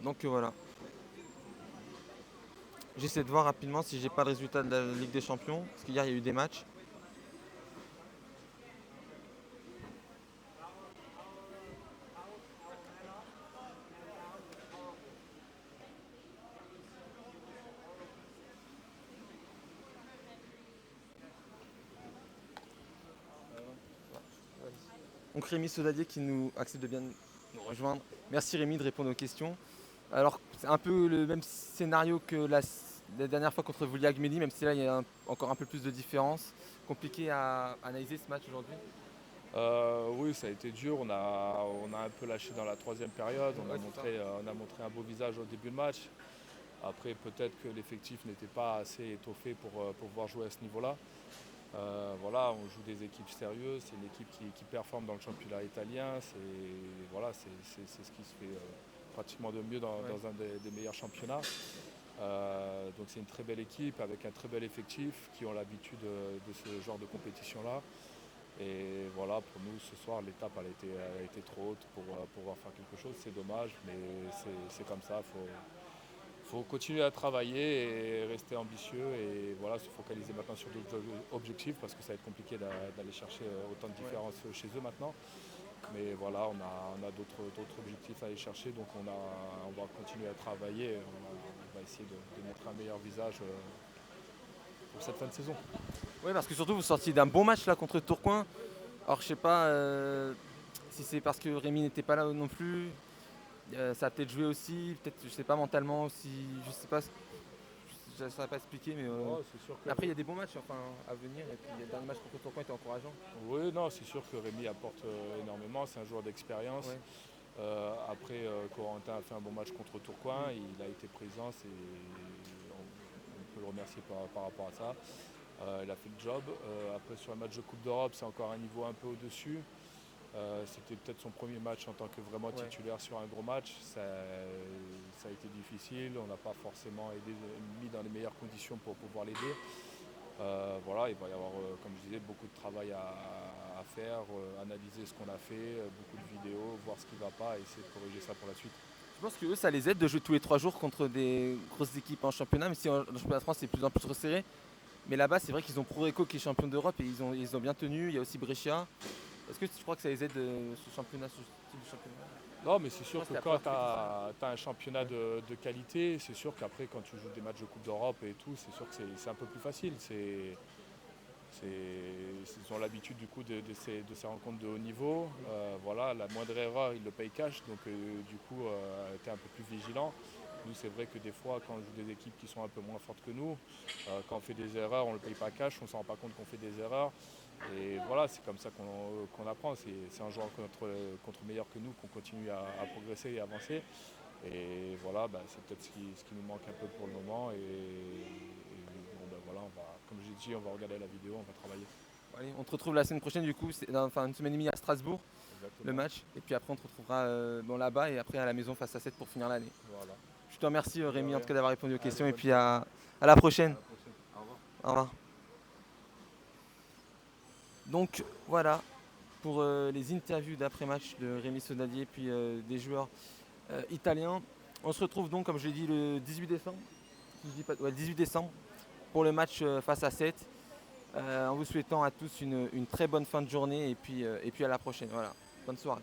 Speaker 1: Donc voilà. J'essaie de voir rapidement si j'ai pas le résultat de la Ligue des Champions, parce qu'hier il y a eu des matchs. Donc Rémi Sodadier qui nous accepte de bien nous rejoindre. Merci Rémi de répondre aux questions. Alors c'est un peu le même scénario que la dernière fois contre Vouliag Mehdi, même si là il y a encore un peu plus de différence. Compliqué à analyser ce match aujourd'hui.
Speaker 9: Oui, ça a été dur. On a un peu lâché dans la troisième période. On a montré un beau visage au début de match. Après, peut-être que l'effectif n'était pas assez étoffé pour pouvoir jouer à ce niveau-là. Voilà, on joue des équipes sérieuses. C'est une équipe qui performe dans le championnat italien. C'est ce qui se fait pratiquement de mieux dans un des meilleurs championnats. Donc c'est une très belle équipe avec un très bel effectif qui ont l'habitude de ce genre de compétition-là. Et voilà, pour nous ce soir l'étape elle a été trop haute pour pouvoir faire quelque chose. C'est dommage, mais c'est comme ça. Faut continuer à travailler et rester ambitieux et voilà, se focaliser maintenant sur d'autres objectifs parce que ça va être compliqué d'aller chercher autant de différences chez eux maintenant. Mais voilà, on a d'autres objectifs à aller chercher, donc on va continuer à travailler. On va essayer de montrer un meilleur visage pour cette fin de saison.
Speaker 1: Oui, parce que surtout vous sortiez d'un bon match là contre Tourcoing. Alors je sais pas si c'est parce que Rémi n'était pas là non plus. Ça a peut-être joué aussi, peut-être je sais pas mentalement aussi, je sais pas, je ne saurais pas expliquer, mais
Speaker 9: c'est sûr que...
Speaker 1: après il y a des bons matchs à venir et puis le dernier match contre Tourcoing était encourageant.
Speaker 9: Oui, non, c'est sûr que Rémi apporte énormément, c'est un joueur d'expérience. Ouais. Après, Corentin a fait un bon match contre Tourcoing, il a été présent, on peut le remercier par rapport à ça. Il a fait le job. Après sur le match de Coupe d'Europe, c'est encore un niveau un peu au-dessus. C'était peut-être son premier match en tant que vraiment titulaire sur un gros match. Ça a été difficile, on n'a pas forcément mis dans les meilleures conditions pour pouvoir l'aider. Voilà, il va y avoir, comme je disais, beaucoup de travail à faire, analyser ce qu'on a fait, beaucoup de vidéos, voir ce qui ne va pas et essayer de corriger ça pour la suite.
Speaker 1: Je pense que eux, ça les aide de jouer tous les 3 jours contre des grosses équipes en championnat, même si en championnat de France c'est de plus en plus resserré. Mais là-bas, c'est vrai qu'ils ont Proreco qui est champion d'Europe et ils ont bien tenu. Il y a aussi Brescia. Est-ce que tu crois que ça les aide ce championnat, ce style de championnat?
Speaker 9: Non, mais c'est sûr que quand tu as un championnat de qualité, c'est sûr qu'après, quand tu joues des matchs de Coupe d'Europe et tout, c'est sûr que c'est un peu plus facile. Ils ont l'habitude du coup de ces rencontres de haut niveau. Voilà, la moindre erreur, ils le payent cash, donc du coup, tu es un peu plus vigilant. Nous, c'est vrai que des fois, quand on joue des équipes qui sont un peu moins fortes que nous, quand on fait des erreurs, on ne le paye pas cash, on ne s'en rend pas compte qu'on fait des erreurs. Et voilà, c'est comme ça qu'on apprend. C'est en jouant contre meilleur que nous qu'on continue à progresser et avancer. Et voilà, c'est peut-être ce qui nous manque un peu pour le moment. Voilà, comme j'ai dit, on va regarder la vidéo, on va travailler.
Speaker 1: Allez, on te retrouve la semaine prochaine du coup, c'est une semaine et demie à Strasbourg. Exactement. Le match. Et puis après on te retrouvera là-bas et après à la maison face à 7 pour finir l'année. Voilà. Je te remercie Rémi en tout cas d'avoir répondu aux questions et puis à la prochaine.
Speaker 9: Au revoir.
Speaker 1: Au revoir. Donc voilà pour les interviews d'après-match de Rémi Sodadier puis des joueurs italiens. On se retrouve donc comme je l'ai dit le 18 décembre. Le 18 décembre pour le match face à 7. En vous souhaitant à tous une très bonne fin de journée et puis à la prochaine. Voilà. Bonne soirée.